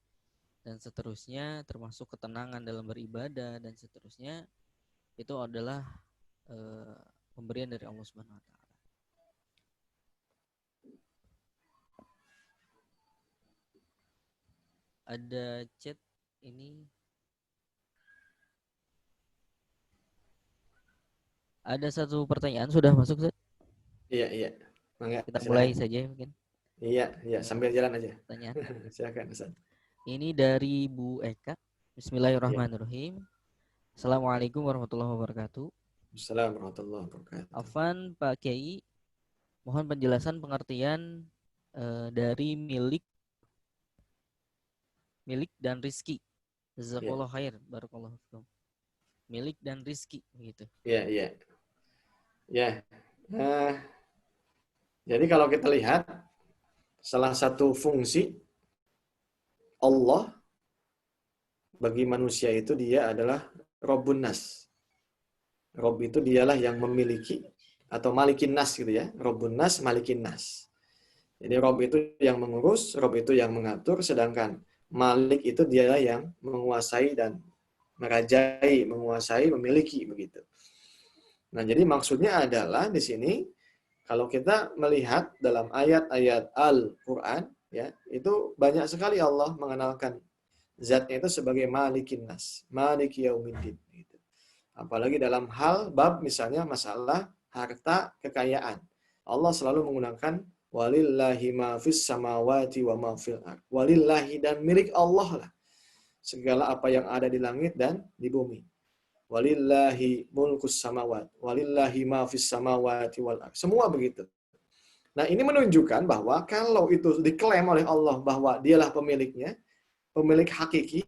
dan seterusnya, termasuk ketenangan dalam beribadah dan seterusnya, itu adalah pemberian dari Allah Subhanahu wa taala. Ada chat ini. Ada satu pertanyaan sudah masuk, Zat? Iya. Mangga, Kita silakan. mulai saja mungkin. Iya, sambil jalan aja. Pertanyaan. Silakan, Ustaz. Ini dari Bu Eka. Bismillahirrahmanirrahim. Assalamualaikum warahmatullahi wabarakatuh. Assalamualaikum warahmatullahi wabarakatuh. Afan Pak Kiai, mohon penjelasan pengertian dari milik dan rizki. Jazakallahu khair, barakallahu fikum. Milik dan rizki begitu. Iya. Ya. Nah, jadi kalau kita lihat salah satu fungsi Allah bagi manusia itu dia adalah Rabbun Nas. Rabb itu dialah yang memiliki atau Malikin Nas gitu ya. Rabbun Nas, Malikin Nas. Jadi Rabb itu yang mengurus, Rabb itu yang mengatur, sedangkan Malik itu dialah yang menguasai dan merajai, menguasai, memiliki begitu. Nah, jadi maksudnya adalah di sini kalau kita melihat dalam ayat-ayat Al-Qur'an ya, itu banyak sekali Allah mengenalkan zatnya itu sebagai Malikin Nas, Maliki Yaumiddin gitu. Apalagi dalam hal bab misalnya masalah harta kekayaan. Allah selalu menggunakan walillahi ma fis samawati wa ma fil ard. Walillahi dan milik Allah lah segala apa yang ada di langit dan di bumi. Walillahi mulkus samawat. Walillahi ma fis samawati wal ard. Semua begitu. Nah, ini menunjukkan bahwa kalau itu diklaim oleh Allah bahwa dialah pemiliknya, pemilik hakiki,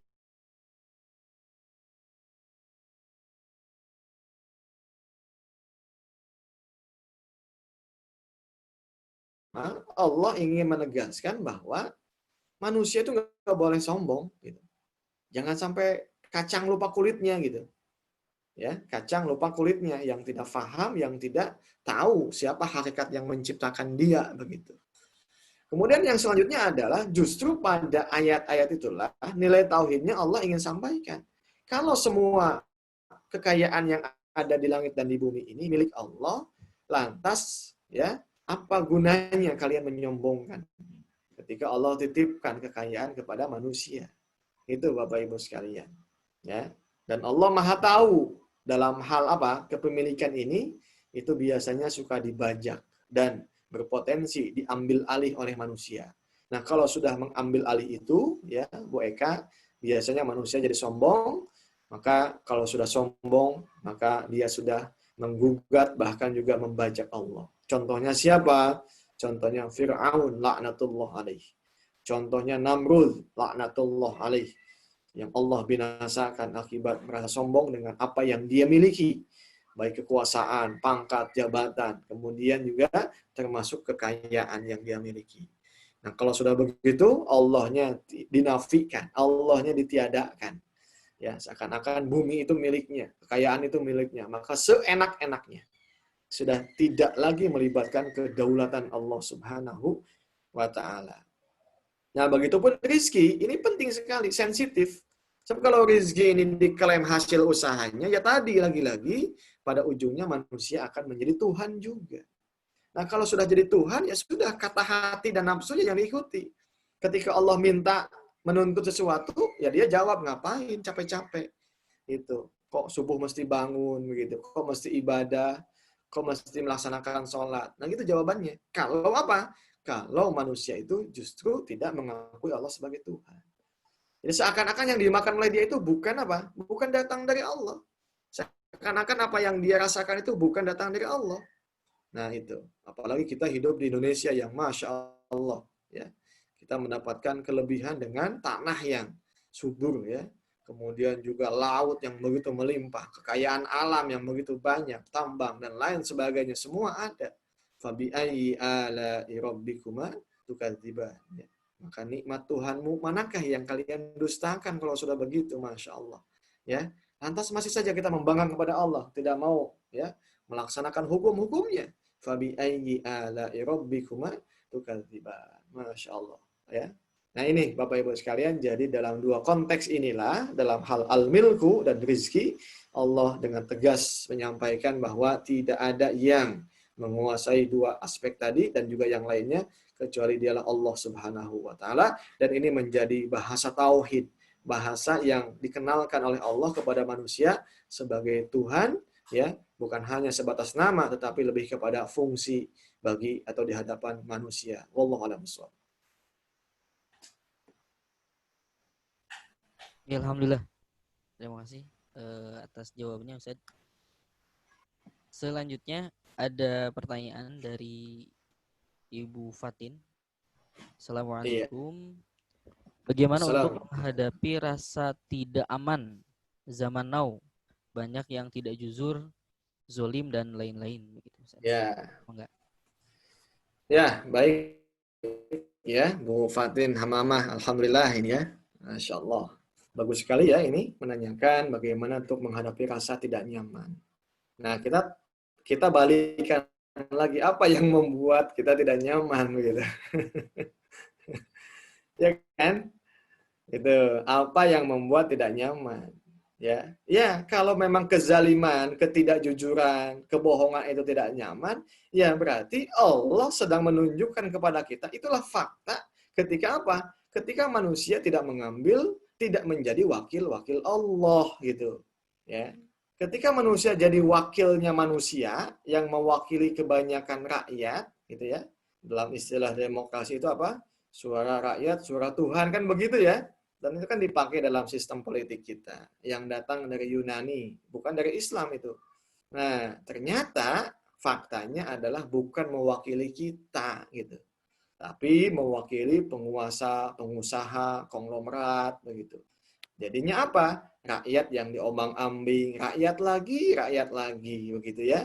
Allah ingin menegaskan bahwa manusia itu nggak boleh sombong gitu. Jangan sampai kacang lupa kulitnya gitu. Ya, kacang lupa kulitnya yang tidak paham, yang tidak tahu siapa hakikat yang menciptakan dia begitu. Kemudian yang selanjutnya adalah justru pada ayat-ayat itulah nilai tauhidnya Allah ingin sampaikan. Kalau semua kekayaan yang ada di langit dan di bumi ini milik Allah, lantas ya apa gunanya kalian menyombongkan ketika Allah titipkan kekayaan kepada manusia? Itu Bapak Ibu sekalian. Ya. Dan Allah Maha tahu dalam hal apa? Kepemilikan ini itu biasanya suka dibajak dan berpotensi diambil alih oleh manusia. Nah, kalau sudah mengambil alih itu, ya, Bu Eka, biasanya manusia jadi sombong, maka kalau sudah sombong, maka dia sudah menggugat bahkan juga membajak Allah. Contohnya siapa? Contohnya Fir'aun laknatullah alaih. Contohnya Namrud laknatullah alaih. Yang Allah binasakan akibat merasa sombong dengan apa yang dia miliki. Baik kekuasaan, pangkat, jabatan. Kemudian juga termasuk kekayaan yang dia miliki. Nah, kalau sudah begitu, Allahnya dinafikan. Allahnya ditiadakan. Ya, seakan-akan bumi itu miliknya, kekayaan itu miliknya, maka seenak-enaknya sudah tidak lagi melibatkan kedaulatan Allah Subhanahu wa taala. Nah, begitupun rizki, ini penting sekali, sensitif. Sebab kalau rizki ini diklaim hasil usahanya, ya tadi lagi-lagi pada ujungnya manusia akan menjadi Tuhan juga. Nah, kalau sudah jadi Tuhan, ya sudah kata hati dan nafsunya yang diikuti. Ketika Allah minta menuntut sesuatu, ya dia jawab, ngapain capek-capek. Itu. Kok subuh mesti bangun begitu? Kok mesti ibadah? Kok mesti melaksanakan sholat? Nah, itu jawabannya. Kalau apa? Kalau manusia itu justru tidak mengakui Allah sebagai Tuhan. Jadi seakan-akan yang dimakan oleh dia itu bukan apa? Bukan datang dari Allah. Seakan-akan apa yang dia rasakan itu bukan datang dari Allah. Nah, itu. Apalagi kita hidup di Indonesia yang Masya Allah. Ya. Kita mendapatkan kelebihan dengan tanah yang subur. Ya. Kemudian juga laut yang begitu melimpah. Kekayaan alam yang begitu banyak. Tambang dan lain sebagainya. Semua ada. Fabi'ayyi ala'i rabbikuma tukadziban. Ya. Maka nikmat Tuhanmu manakah yang kalian dustakan kalau sudah begitu, Masya Allah. Ya. Lantas masih saja kita membanggang kepada Allah. Tidak mau ya melaksanakan hukum-hukumnya. Fabi ayyi ala'i rabbikuma tukadziban. Masya Allah. Ya. Nah, ini Bapak Ibu sekalian, jadi dalam dua konteks inilah, dalam hal al-milku dan rizki, Allah dengan tegas menyampaikan bahwa tidak ada yang menguasai dua aspek tadi dan juga yang lainnya kecuali dialah Allah Subhanahu wa taala, dan ini menjadi bahasa tauhid, bahasa yang dikenalkan oleh Allah kepada manusia sebagai Tuhan, ya, bukan hanya sebatas nama tetapi lebih kepada fungsi bagi atau di hadapan manusia. Wallahu a'lam bishawab. Ya, alhamdulillah. Terima kasih atas jawabannya, Ustaz. Selanjutnya ada pertanyaan dari Ibu Fatin. Iya. Assalamualaikum. Bagaimana untuk Salam. menghadapi rasa tidak aman zaman now? Banyak yang tidak jujur zolim dan lain-lain begitu Ustaz. Ya, Enggak. ya baik ya Bu Fatin Hamamah, alhamdulillah ini ya, Masya Allah. Bagus sekali ya ini menanyakan bagaimana untuk menghadapi rasa tidak nyaman. Nah kita balikan lagi apa yang membuat kita tidak nyaman begitu, ya kan? Itu apa yang membuat tidak nyaman. Ya, ya kalau memang kezaliman, ketidakjujuran, kebohongan itu tidak nyaman, ya berarti Allah sedang menunjukkan kepada kita. Itulah fakta ketika apa? Ketika manusia tidak mengambil, tidak menjadi wakil-wakil Allah gitu. Ya. Ketika manusia jadi wakilnya manusia yang mewakili kebanyakan rakyat, gitu ya. Dalam istilah demokrasi itu apa? Suara rakyat, suara Tuhan kan begitu ya. Dan itu kan dipakai dalam sistem politik kita yang datang dari Yunani, bukan dari Islam itu. Nah, ternyata faktanya adalah bukan mewakili kita gitu, tapi mewakili penguasa, pengusaha, konglomerat begitu. Jadinya apa? Rakyat yang diombang-ambing, rakyat lagi begitu ya.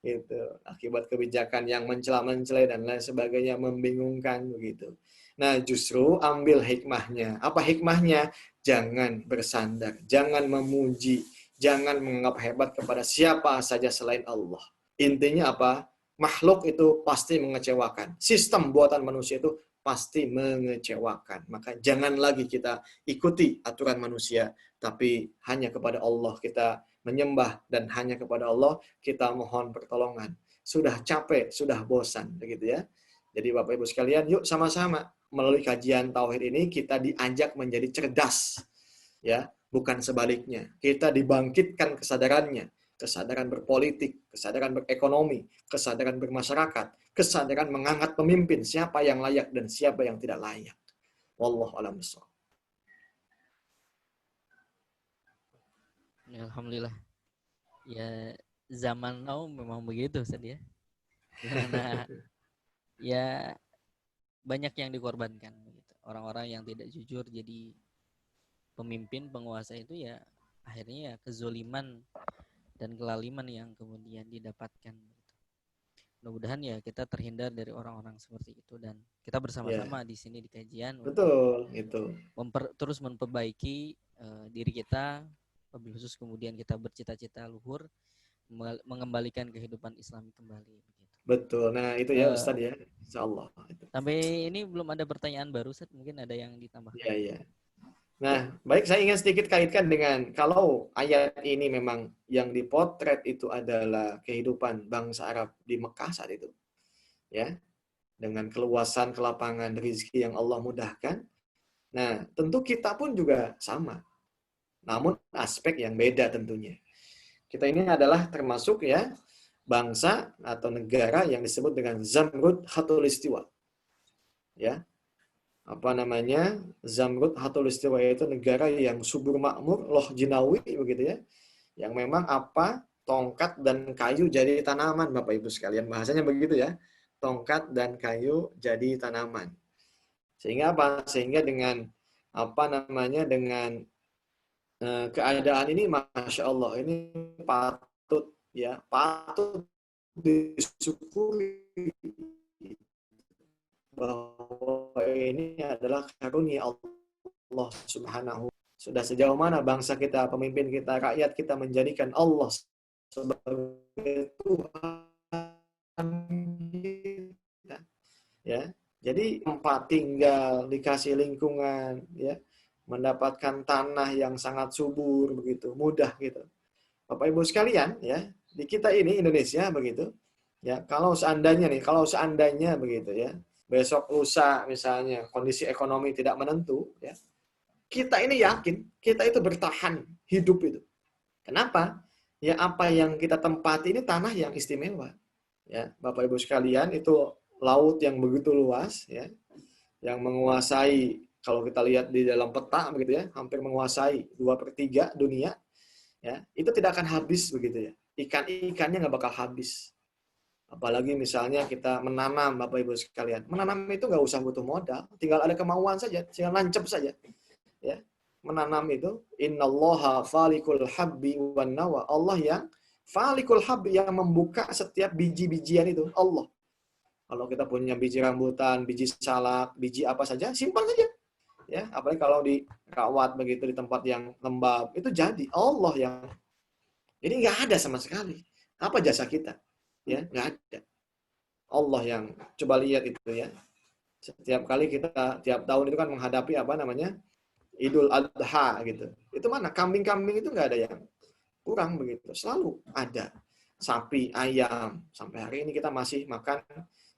Itu akibat kebijakan yang mencela-mencela dan lain sebagainya, membingungkan begitu. Nah, justru ambil hikmahnya. Apa hikmahnya? Jangan bersandar, jangan memuji, jangan menganggap hebat kepada siapa saja selain Allah. Intinya apa? Makhluk itu pasti mengecewakan. Sistem buatan manusia itu pasti mengecewakan. Maka jangan lagi kita ikuti aturan manusia, tapi hanya kepada Allah kita menyembah dan hanya kepada Allah kita mohon pertolongan. Sudah capek, sudah bosan, begitu ya. Jadi Bapak Ibu sekalian, yuk sama-sama melalui kajian tauhid ini kita diajak menjadi cerdas, ya, bukan sebaliknya. Kita dibangkitkan kesadarannya, kesadaran berpolitik, kesadaran berekonomi, kesadaran bermasyarakat, kesadaran mengangkat pemimpin, siapa yang layak dan siapa yang tidak layak. Wallahu a'lam bishawab. Ya, alhamdulillah. Ya zaman now memang begitu Ustaz ya. Dimana ya banyak yang dikorbankan begitu. Orang-orang yang tidak jujur jadi pemimpin, penguasa itu ya akhirnya ya kezoliman dan kelaliman yang kemudian didapatkan gitu. Mudah-mudahan ya kita terhindar dari orang-orang seperti itu dan kita bersama-sama di sini di kajian Betul, itu. terus memperbaiki diri kita, wabil khusus kemudian kita bercita-cita luhur mengembalikan kehidupan Islami kembali begitu. Betul. Nah, itu ya Ustaz ya. Insyaallah. Sampai ini belum ada pertanyaan baru Ustaz, mungkin ada yang ditambahkan. Iya, iya. Nah, baik saya ingin sedikit kaitkan dengan kalau ayat ini memang yang dipotret itu adalah kehidupan bangsa Arab di Mekah saat itu. Ya. Dengan keluasan kelapangan rezeki yang Allah mudahkan. Nah, tentu kita pun juga sama. Namun aspek yang beda tentunya. Kita ini adalah termasuk ya bangsa atau negara yang disebut dengan Zamrud Khatulistiwa. Ya. Apa namanya? Zamrud Khatulistiwa itu negara yang subur makmur, loh jinawi begitu ya. Yang memang apa? Tongkat dan kayu jadi tanaman Bapak Ibu sekalian. Bahasanya begitu ya. Tongkat dan kayu jadi tanaman. Sehingga apa? Sehingga dengan apa namanya? Dengan keadaan ini Masya Allah ini patut disyukuri bahwa ini adalah karunia Allah Subhanahu. Sudah sejauh mana bangsa kita, pemimpin kita, rakyat kita menjadikan Allah sebagai Tuhan kita. Ya. Jadi tempat tinggal, dikasih lingkungan, ya, mendapatkan tanah yang sangat subur begitu, mudah gitu. Bapak Ibu sekalian, ya, di kita ini Indonesia begitu. Ya, kalau seandainya begitu ya, besok lusa misalnya kondisi ekonomi tidak menentu, ya, kita ini yakin kita itu bertahan hidup itu. Kenapa? Ya apa yang kita tempati ini tanah yang istimewa. Ya, Bapak Ibu sekalian, itu laut yang begitu luas, ya, yang menguasai kalau kita lihat di dalam peta begitu ya, hampir menguasai 2/3 dunia. Ya, itu tidak akan habis begitu ya. Ikan-ikannya nggak bakal habis. Apalagi misalnya kita menanam, Bapak Ibu sekalian. Menanam itu nggak usah butuh modal, tinggal ada kemauan saja, tinggal nancep saja. Ya. Menanam itu innallaha falikul habbi wan nawa. Allah yang Falikul hab, yang membuka setiap biji-bijian itu Allah. Kalau kita punya biji rambutan, biji salak, biji apa saja, simpan saja. Ya, apalagi kalau dirawat begitu di tempat yang lembab, itu jadi Allah yang. Jadi nggak ada sama sekali. Apa jasa kita? Ya, nggak ada. Allah yang, coba lihat itu ya. Setiap kali kita tiap tahun itu kan menghadapi apa namanya? Idul Adha gitu. Itu mana kambing-kambing itu nggak ada yang kurang begitu. Selalu ada sapi, ayam. Sampai hari ini kita masih makan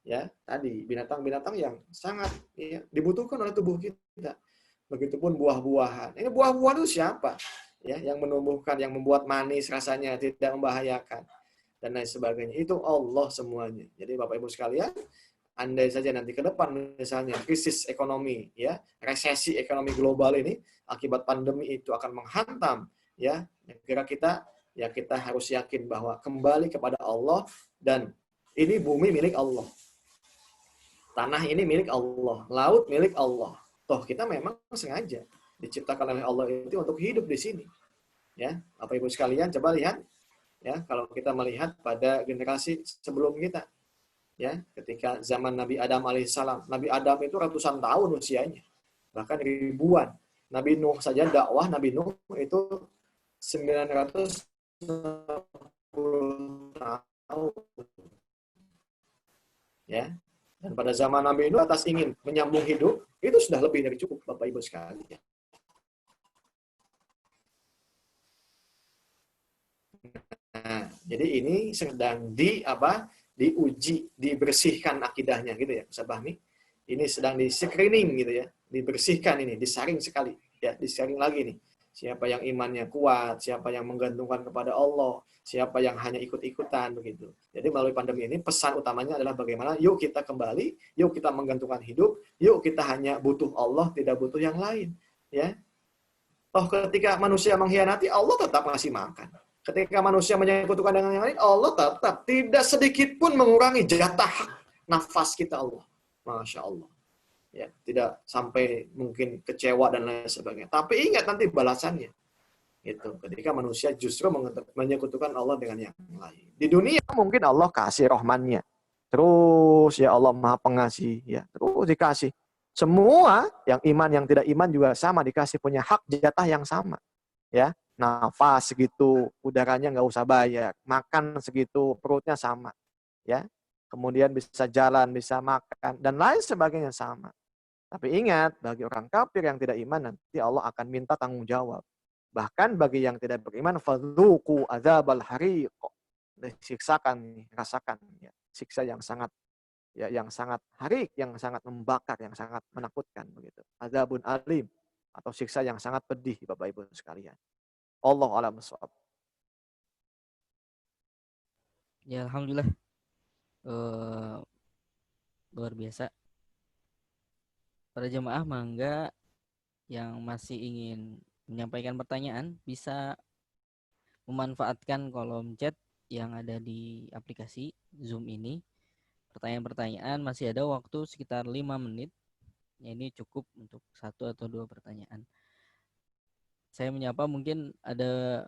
ya tadi binatang-binatang yang sangat ya, dibutuhkan oleh tubuh kita. Begitupun buah-buahan. Ini buah-buahan itu siapa? Ya, yang menumbuhkan, yang membuat manis rasanya, tidak membahayakan dan lain sebagainya. Itu Allah semuanya. Jadi Bapak Ibu sekalian, andai saja nanti ke depan misalnya krisis ekonomi ya, resesi ekonomi global ini akibat pandemi itu akan menghantam ya, kira kita ya kita harus yakin bahwa kembali kepada Allah, dan ini bumi milik Allah. Tanah ini milik Allah, laut milik Allah. Toh kita memang sengaja diciptakan oleh Allah itu untuk hidup di sini. Ya, Bapak Ibu sekalian, coba lihat ya, kalau kita melihat pada generasi sebelum kita, ya, ketika zaman Nabi Adam alaihissalam. Nabi Adam itu ratusan tahun usianya, bahkan ribuan. Nabi Nuh saja dakwah Nabi Nuh itu 900 tahun. Ya. Dan pada zaman Nabi Nuh atas ingin menyambung hidup, itu sudah lebih dari cukup Bapak Ibu sekalian. Nah, jadi ini sedang diuji, dibersihkan akidahnya gitu ya, Ustaz Fahmi. Ini sedang di screening gitu ya, dibersihkan ini, disaring sekali ya, disaring lagi nih. Siapa yang imannya kuat, siapa yang menggantungkan kepada Allah, siapa yang hanya ikut-ikutan begitu. Jadi melalui pandemi ini pesan utamanya adalah bagaimana yuk kita kembali, yuk kita menggantungkan hidup, yuk kita hanya butuh Allah, tidak butuh yang lain, ya. Toh ketika manusia mengkhianati, Allah tetap ngasih makan. Ketika manusia menyekutukan dengan yang lain, Allah tetap tidak sedikit pun mengurangi jatah nafas kita Allah. Masya Allah. Ya, tidak sampai mungkin kecewa dan lain sebagainya. Tapi ingat nanti balasannya. Itu ketika manusia justru menyekutukan Allah dengan yang lain. Di dunia mungkin Allah kasih rahmannya. Terus ya Allah Maha Pengasih, ya. Terus dikasih. Semua yang iman yang tidak iman juga sama, dikasih punya hak jatah yang sama. Ya, nafas segitu, udaranya nggak usah bayar, makan segitu, perutnya sama, ya. Kemudian bisa jalan, bisa makan, dan lain sebagainya sama. Tapi ingat, bagi orang kafir yang tidak iman, nanti Allah akan minta tanggung jawab. Bahkan bagi yang tidak beriman, fadzuqu adzabal hariq. Disiksakan, rasakan ya, siksa yang sangat ya, yang sangat harik, yang sangat membakar, yang sangat menakutkan begitu. Adzabun alim, atau siksa yang sangat pedih Bapak Ibu sekalian. Allah a'lam bishawab. Ya alhamdulillah, luar biasa. Para jemaah mangga yang masih ingin menyampaikan pertanyaan bisa memanfaatkan kolom chat yang ada di aplikasi Zoom ini. Pertanyaan-pertanyaan masih ada waktu sekitar 5 menit. Ya, ini cukup untuk 1 atau 2 pertanyaan. Saya menyapa, mungkin ada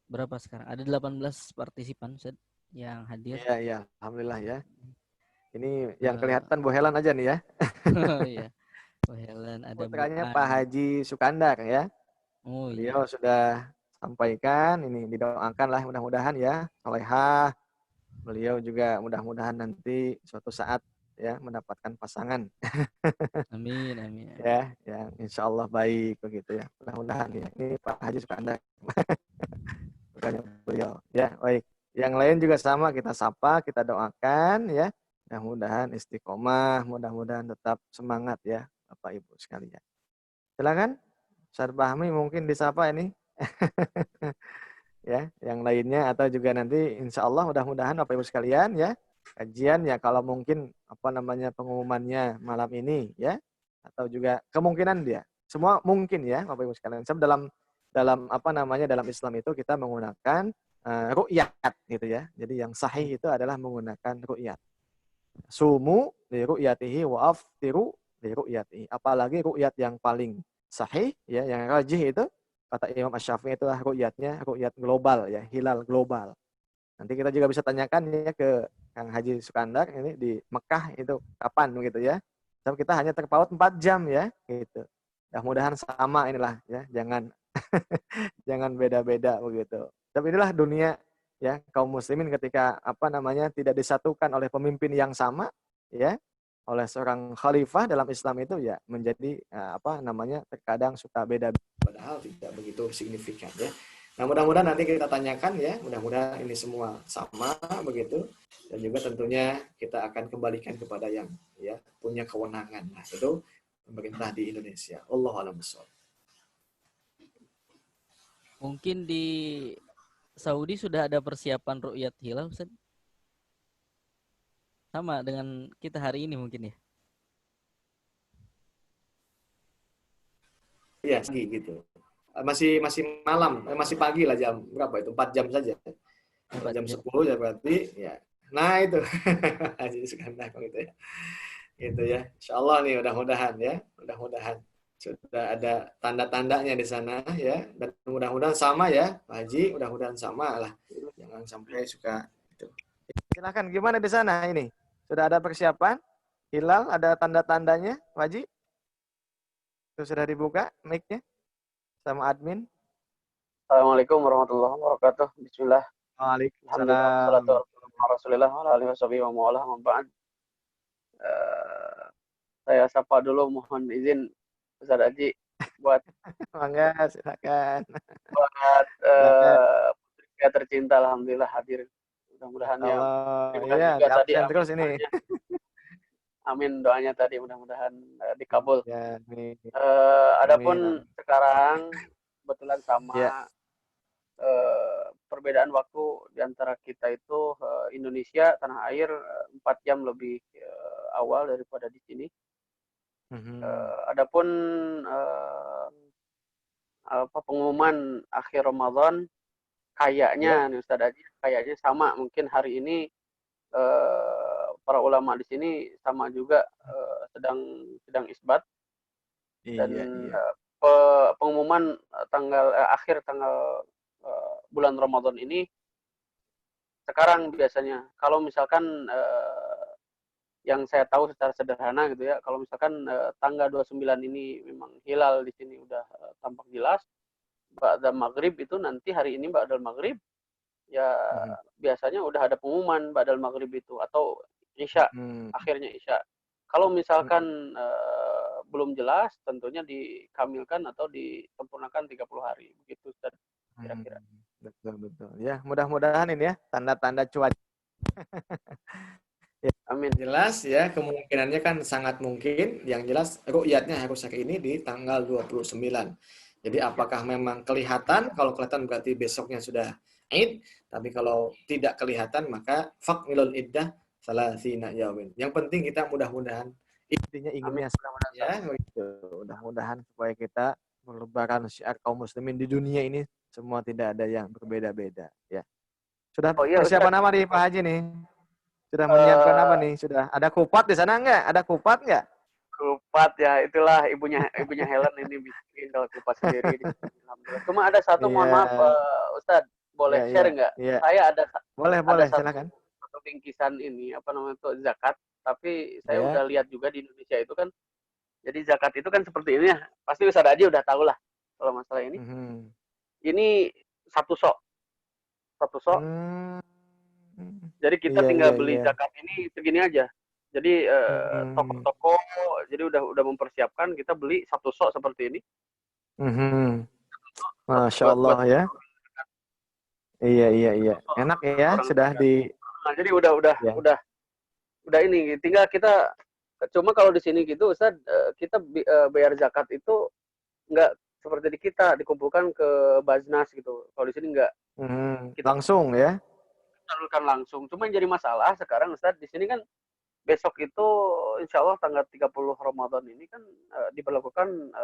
berapa sekarang? Ada 18 partisipan Ustaz yang hadir. Iya, iya, alhamdulillah ya. Ini yang kelihatan Bu Helan aja nih ya. Iya. Bu Helen, ada Putranya Bu Pak An. Haji Sukandar ya. Oh iya. Beliau sudah sampaikan, ini didoakanlah mudah-mudahan ya, solehah. Beliau juga mudah-mudahan nanti suatu saat ya mendapatkan pasangan. Amin, amin, amin. Ya, yang insya Allah baik begitu ya. Mudah-mudahan ya. Ini Pak Haji Sukandar. Bukannya beliau. Ya, baik. Yang lain juga sama, kita sapa, kita doakan ya. Mudah-mudahan istiqomah, mudah-mudahan tetap semangat ya Bapak Ibu sekalian. Silakan Ustaz Fahmi mungkin disapa ini. Ya, yang lainnya atau juga nanti insya Allah mudah-mudahan Bapak Ibu sekalian ya, kajian ya kalau mungkin apa namanya pengumumannya malam ini ya, atau juga kemungkinan dia semua mungkin ya Bapak Ibu sekalian. Sebab dalam apa namanya dalam Islam itu kita menggunakan ru'yat gitu ya. Jadi yang sahih itu adalah menggunakan ru'yat. Sumu li ru'yatihi wa aftiru li ru'yatihi. Apalagi ru'yat yang paling sahih ya, yang rajih itu kata Imam Asy-Syafi'i itulah ru'yatnya, ru'yat global ya, hilal global. Nanti kita juga bisa tanyakan ya ke Kang Haji Sukandar ini di Mekah itu kapan begitu ya. Tapi kita hanya terpaut 4 jam ya gitu. Mudah-mudahan sama inilah ya, jangan jangan beda-beda begitu. Tapi inilah dunia ya kaum muslimin ketika tidak disatukan oleh pemimpin yang sama ya, oleh seorang khalifah dalam Islam itu ya menjadi terkadang suka beda, padahal tidak begitu signifikan ya. Nah, mudah-mudahan nanti kita tanyakan ya, mudah-mudahan ini semua sama begitu, dan juga tentunya kita akan kembalikan kepada yang ya punya kewenangan. Nah, itu pemerintah di Indonesia. Allahu a'lam bishawab. Mungkin di Saudi sudah ada persiapan ru'yat hilal, Ustaz? Sama dengan kita hari ini mungkin ya? Iya, gitu. Masih malam, masih pagi lah, jam berapa itu? 4 jam saja. 4 jam 10 ya berarti ya. Nah, itu. Haji Sukandar gitu ya. Gitu ya. Insyaallah nih mudah-mudahan ya. Mudah-mudahan sudah ada tanda-tandanya di sana ya, dan mudah-mudahan sama ya Pak Haji, mudah-mudahan sama lah. Jangan sampai suka itu. Silakan, gimana di sana ini? Sudah ada persiapan? Hilal ada tanda-tandanya, Pak Haji? Itu sudah dibuka mic-nya sama admin. Assalamualaikum warahmatullahi wabarakatuh. Bismillah. Waalaikumsalam. Rasulullah wa alihi wa ma'ba'd. Saya sapa dulu, mohon izin Ustaz Haji buat Mangga, silakan. Buat putri tercinta, alhamdulillah hadir. Mudah-mudahan ya. Iya, tadi terus ini. Amin, doanya tadi mudah-mudahan dikabul. Ya, adapun sekarang kebetulan sama ya. Perbedaan waktu di antara kita itu Indonesia tanah air 4 jam lebih awal daripada di sini. Adapun pengumuman akhir Ramadan kayaknya nih Ustaz Haji, kayaknya sama, mungkin hari ini para ulama di sini sama juga sedang isbat, dan pengumuman akhir tanggal bulan Ramadan ini sekarang biasanya. Kalau misalkan yang saya tahu secara sederhana gitu ya, kalau misalkan tanggal 29 ini memang hilal di sini udah tampak jelas, ba'da maghrib itu nanti hari ini ba'dal maghrib ya biasanya udah ada pengumuman ba'dal maghrib itu, atau isya, akhirnya isya. Kalau misalkan belum jelas, tentunya dikamilkan atau disempurnakan 30 hari. Begitu Ustaz, kira-kira. Betul. Ya, mudah-mudahan ini ya, tanda-tanda cuaca. Ya, amin. Jelas ya, kemungkinannya kan sangat mungkin. Yang jelas ru'yatnya harus hari ini di tanggal 29. Jadi apakah memang kelihatan? Kalau kelihatan berarti besoknya sudah Id. Tapi kalau tidak kelihatan maka faqmilul iddah salasina yawmin. Yang penting kita mudah-mudahan intinya inginnya ya, mudah-mudahan supaya kita melebarkan syiar kaum muslimin di dunia ini semua tidak ada yang berbeda-beda ya. Sudah persiapan apa nih Pak Haji nih? Sudah menyiapkan apa nih? Sudah ada kupat di sana enggak? Ada kupat enggak? Kupat ya, itulah ibunya Helen ini bikin kalau kupat sendiri. Alhamdulillah. Cuma ada satu, mohon maaf Ustadz, boleh share enggak? Saya ada boleh silakan. Satu bingkisan ini apa namanya itu zakat, tapi saya udah lihat juga di Indonesia itu kan, jadi zakat itu kan seperti ini ya. Pasti Ustadz aja udah tahu lah kalau masalah ini. Ini satu sok. Jadi kita tinggal beli zakat ini segini aja. Jadi toko-toko jadi udah mempersiapkan, kita beli satu sok seperti ini. Masya Allah ya. Iya. Enak ya, sudah di. Nah, jadi udah ini. Tinggal kita, cuma kalau di sini gitu Ustaz, kita bayar zakat itu nggak seperti di kita dikumpulkan ke Baznas gitu. Kalau di sini nggak. Langsung ya. Salurkan langsung. Cuma yang jadi masalah sekarang Ustaz, di sini kan besok itu insya Allah tanggal 30 Ramadan ini kan diberlakukan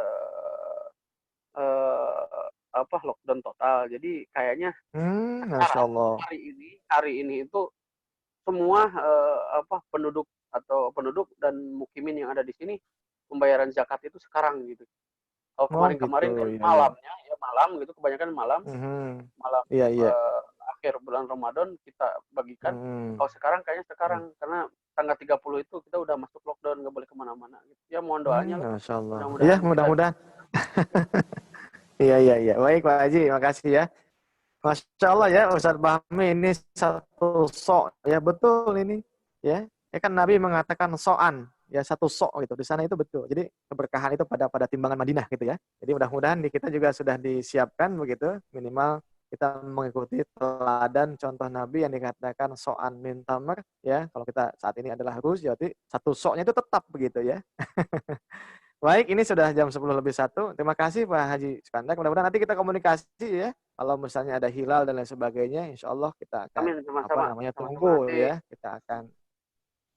lockdown total. Jadi kayaknya Masya Allah. hari ini itu semua penduduk dan mukimin yang ada di sini pembayaran zakat itu sekarang gitu. Kalau kemarin kan malamnya ya malam gitu, kebanyakan malam. Malam akhir bulan Ramadan kita bagikan. Hmm. Kalau sekarang kayaknya sekarang karena tanggal 30 itu kita udah masuk lockdown, nggak boleh kemana-mana. Gitu. Ya mohon doanya lah. Masya Allah. Mudah-mudahan Iya, kita mudah-mudahan. Iya, iya, iya. Baik, Pak Haji. Makasih ya. Masya Allah ya, Ustadz Bahmi ini satu sok. Ya, betul ini. Ya, kan Nabi mengatakan so'an. Ya, satu sok gitu. Di sana itu betul. Jadi, keberkahan itu pada timbangan Madinah gitu ya. Jadi, mudah-mudahan di kita juga sudah disiapkan begitu. Minimal kita mengikuti teladan contoh Nabi yang dikatakan so'an min tamar. Ya, kalau kita saat ini adalah rus, jadi satu soknya itu tetap begitu ya. Baik, ini sudah jam 10:01. Terima kasih Pak Haji Iskandar. Mudah-mudahan nanti kita komunikasi ya. Kalau misalnya ada hilal dan lain sebagainya, insya Allah kita akan Amin, sama-sama. tunggu Sama-sama. ya. Kita akan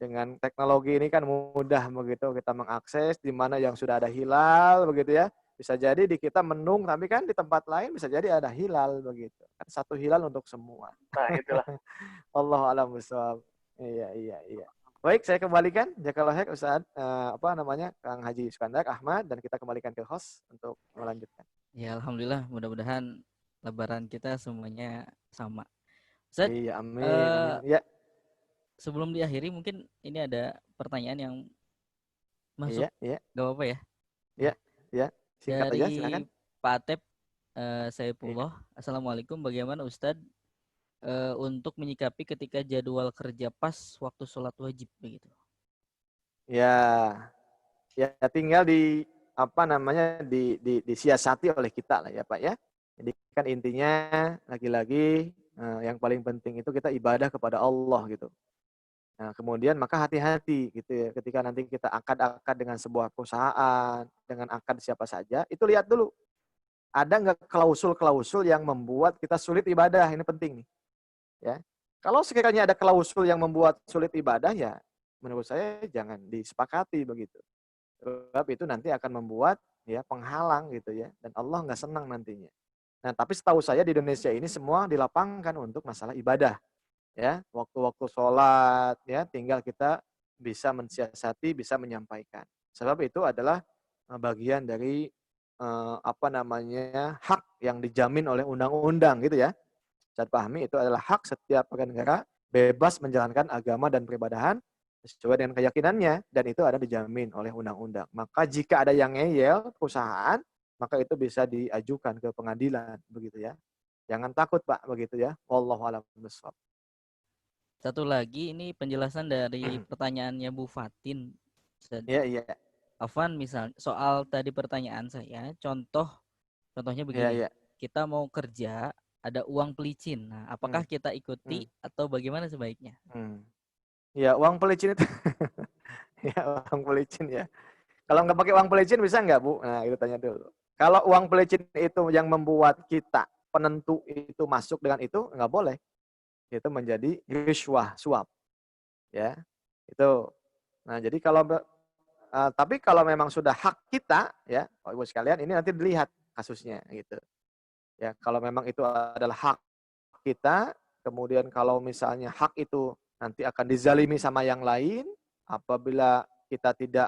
dengan teknologi ini kan mudah begitu kita mengakses di mana yang sudah ada hilal begitu ya. Bisa jadi di kita mendung, tapi kan di tempat lain bisa jadi ada hilal begitu. Kan satu hilal untuk semua. Nah, itulah. Allahu a'lam bishawab. Iya, iya, iya. Baik, saya kembalikan Jazakallahu khair Ustaz Kang Haji Iskandar Ahmad, dan kita kembalikan ke host untuk melanjutkan. Ya, alhamdulillah, mudah-mudahan lebaran kita semuanya sama. Ustaz, Iya, amin, amin. Ya, sebelum diakhiri mungkin ini ada pertanyaan yang masuk. iya, iya, Gak apa-apa ya? iya, iya. Singkat Dari aja, silakan. Pak Atep Saifullah. Assalamualaikum, bagaimana Ustadz untuk menyikapi ketika jadwal kerja pas waktu sholat wajib begitu? Ya, ya tinggal disiasati oleh kita lah ya Pak ya. Jadi kan intinya lagi-lagi yang paling penting itu kita ibadah kepada Allah gitu. Nah, kemudian maka hati-hati gitu ya ketika nanti kita akad-akad dengan sebuah perusahaan, dengan akad siapa saja, itu lihat dulu ada nggak klausul-klausul yang membuat kita sulit ibadah, ini penting nih. Ya. Kalau sekiranya ada klausul yang membuat sulit ibadah, ya menurut saya jangan disepakati begitu. Sebab itu nanti akan membuat ya penghalang gitu ya, dan Allah nggak senang nantinya. Nah, tapi setahu saya di Indonesia ini semua dilapangkan untuk masalah ibadah. Ya, waktu-waktu sholat ya tinggal kita bisa mensiasati, bisa menyampaikan. Sebab itu adalah bagian dari hak yang dijamin oleh undang-undang gitu ya. Saya pahami itu adalah hak setiap warga negara bebas menjalankan agama dan peribadahan sesuai dengan keyakinannya, dan itu ada dijamin oleh undang-undang. Maka jika ada yang ngeyel perusahaan, maka itu bisa diajukan ke pengadilan begitu ya. Jangan takut Pak begitu ya. Wallahu a'lam bishawab. Satu lagi ini penjelasan dari pertanyaannya Bu Fatin. Iya, iya. Afwan, misal soal tadi pertanyaan saya, contohnya begini. Iya, iya. Kita mau kerja, ada uang pelicin. Nah, apakah kita ikuti atau bagaimana sebaiknya? Ya, uang pelicin itu. Ya, uang pelicin ya. Kalau nggak pakai uang pelicin bisa nggak Bu? Nah, itu tanya dulu. Kalau uang pelicin itu yang membuat kita penentu itu masuk dengan itu, nggak boleh. Itu menjadi riswah, suap. Ya, itu. Nah, jadi tapi kalau memang sudah hak kita, ya, Bapak Ibu sekalian, ini nanti dilihat kasusnya gitu. Ya, kalau memang itu adalah hak kita, kemudian kalau misalnya hak itu nanti akan dizalimi sama yang lain, apabila kita tidak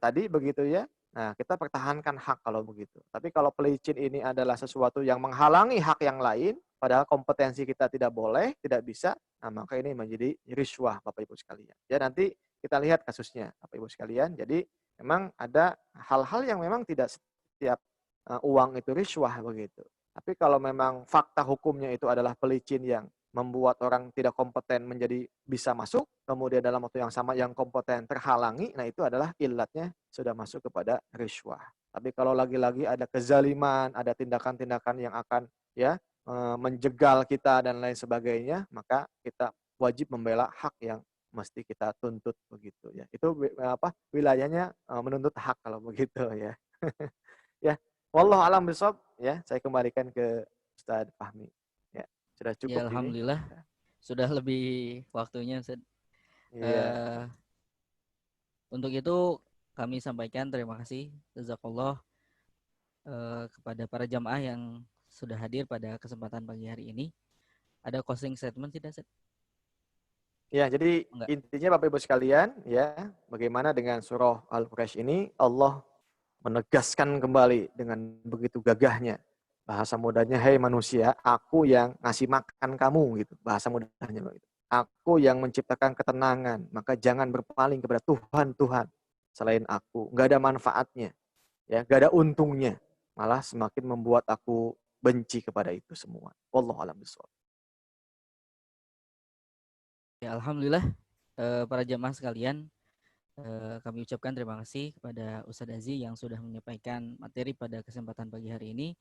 tadi begitu ya. Nah, kita pertahankan hak kalau begitu. Tapi kalau pelicin ini adalah sesuatu yang menghalangi hak yang lain, padahal kompetensi kita tidak boleh, tidak bisa, nah maka ini menjadi riswah Bapak Ibu sekalian. Ya, nanti kita lihat kasusnya Bapak Ibu sekalian. Jadi memang ada hal-hal yang memang tidak setiap uang itu riswah begitu. Tapi kalau memang fakta hukumnya itu adalah pelicin yang membuat orang tidak kompeten menjadi bisa masuk, kemudian dalam waktu yang sama yang kompeten terhalangi, nah itu adalah ilatnya sudah masuk kepada riswah. Tapi kalau lagi-lagi ada kezaliman, ada tindakan-tindakan yang akan ya menjegal kita dan lain sebagainya, maka kita wajib membela hak yang mesti kita tuntut begitu ya. Itu wilayahnya menuntut hak kalau begitu ya. Ya, wallahu a'lam bishawab ya. Saya kembalikan ke Ustaz Fahmi. Ya, sudah cukup ya, alhamdulillah ini. Sudah lebih waktunya Ustaz. Iya. Untuk itu kami sampaikan terima kasih jazakallah kepada para jamaah yang sudah hadir pada kesempatan pagi hari ini. Ada closing statement tidak, Ustaz? Ya, jadi intinya Bapak Ibu sekalian ya, bagaimana dengan surah Al-Quraish ini Allah menegaskan kembali dengan begitu gagahnya Bahasa mudahnya, hei manusia, aku yang ngasih makan kamu gitu. Bahasa mudahnya begitu. Aku yang menciptakan ketenangan, maka jangan berpaling kepada Tuhan selain aku. Nggak ada manfaatnya, ya, nggak ada untungnya. Malah semakin membuat aku benci kepada itu semua. Wallahu a'lam bishawab. Ya, alhamdulillah para jamaah sekalian, kami ucapkan terima kasih kepada Ustadz Aziz yang sudah menyampaikan materi pada kesempatan pagi hari ini.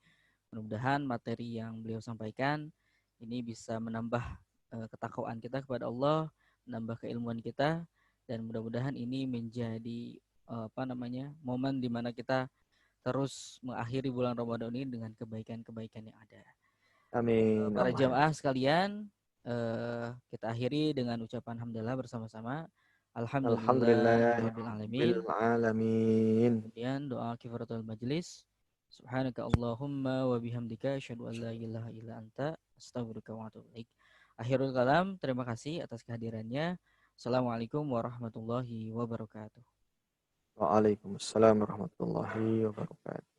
Mudah-mudahan materi yang beliau sampaikan ini bisa menambah ketakwaan kita kepada Allah, menambah keilmuan kita, dan mudah-mudahan ini menjadi momen di mana kita terus mengakhiri bulan Ramadan ini dengan kebaikan-kebaikan yang ada. Amin. Para Allah. jamaah sekalian, kita akhiri dengan ucapan hamdalah bersama-sama. Alhamdulillah Alhamdulillahirabbil bil alamin. alamin. Kemudian doa kifaratul majlis. Subhanaka Allahumma wa bihamdika asyhadu an la ilaha illa anta astaghfiruka wa atubu ilaik. Akhirul kalam, terima kasih atas kehadirannya. Assalamualaikum warahmatullahi wabarakatuh. Waalaikumsalam warahmatullahi wabarakatuh.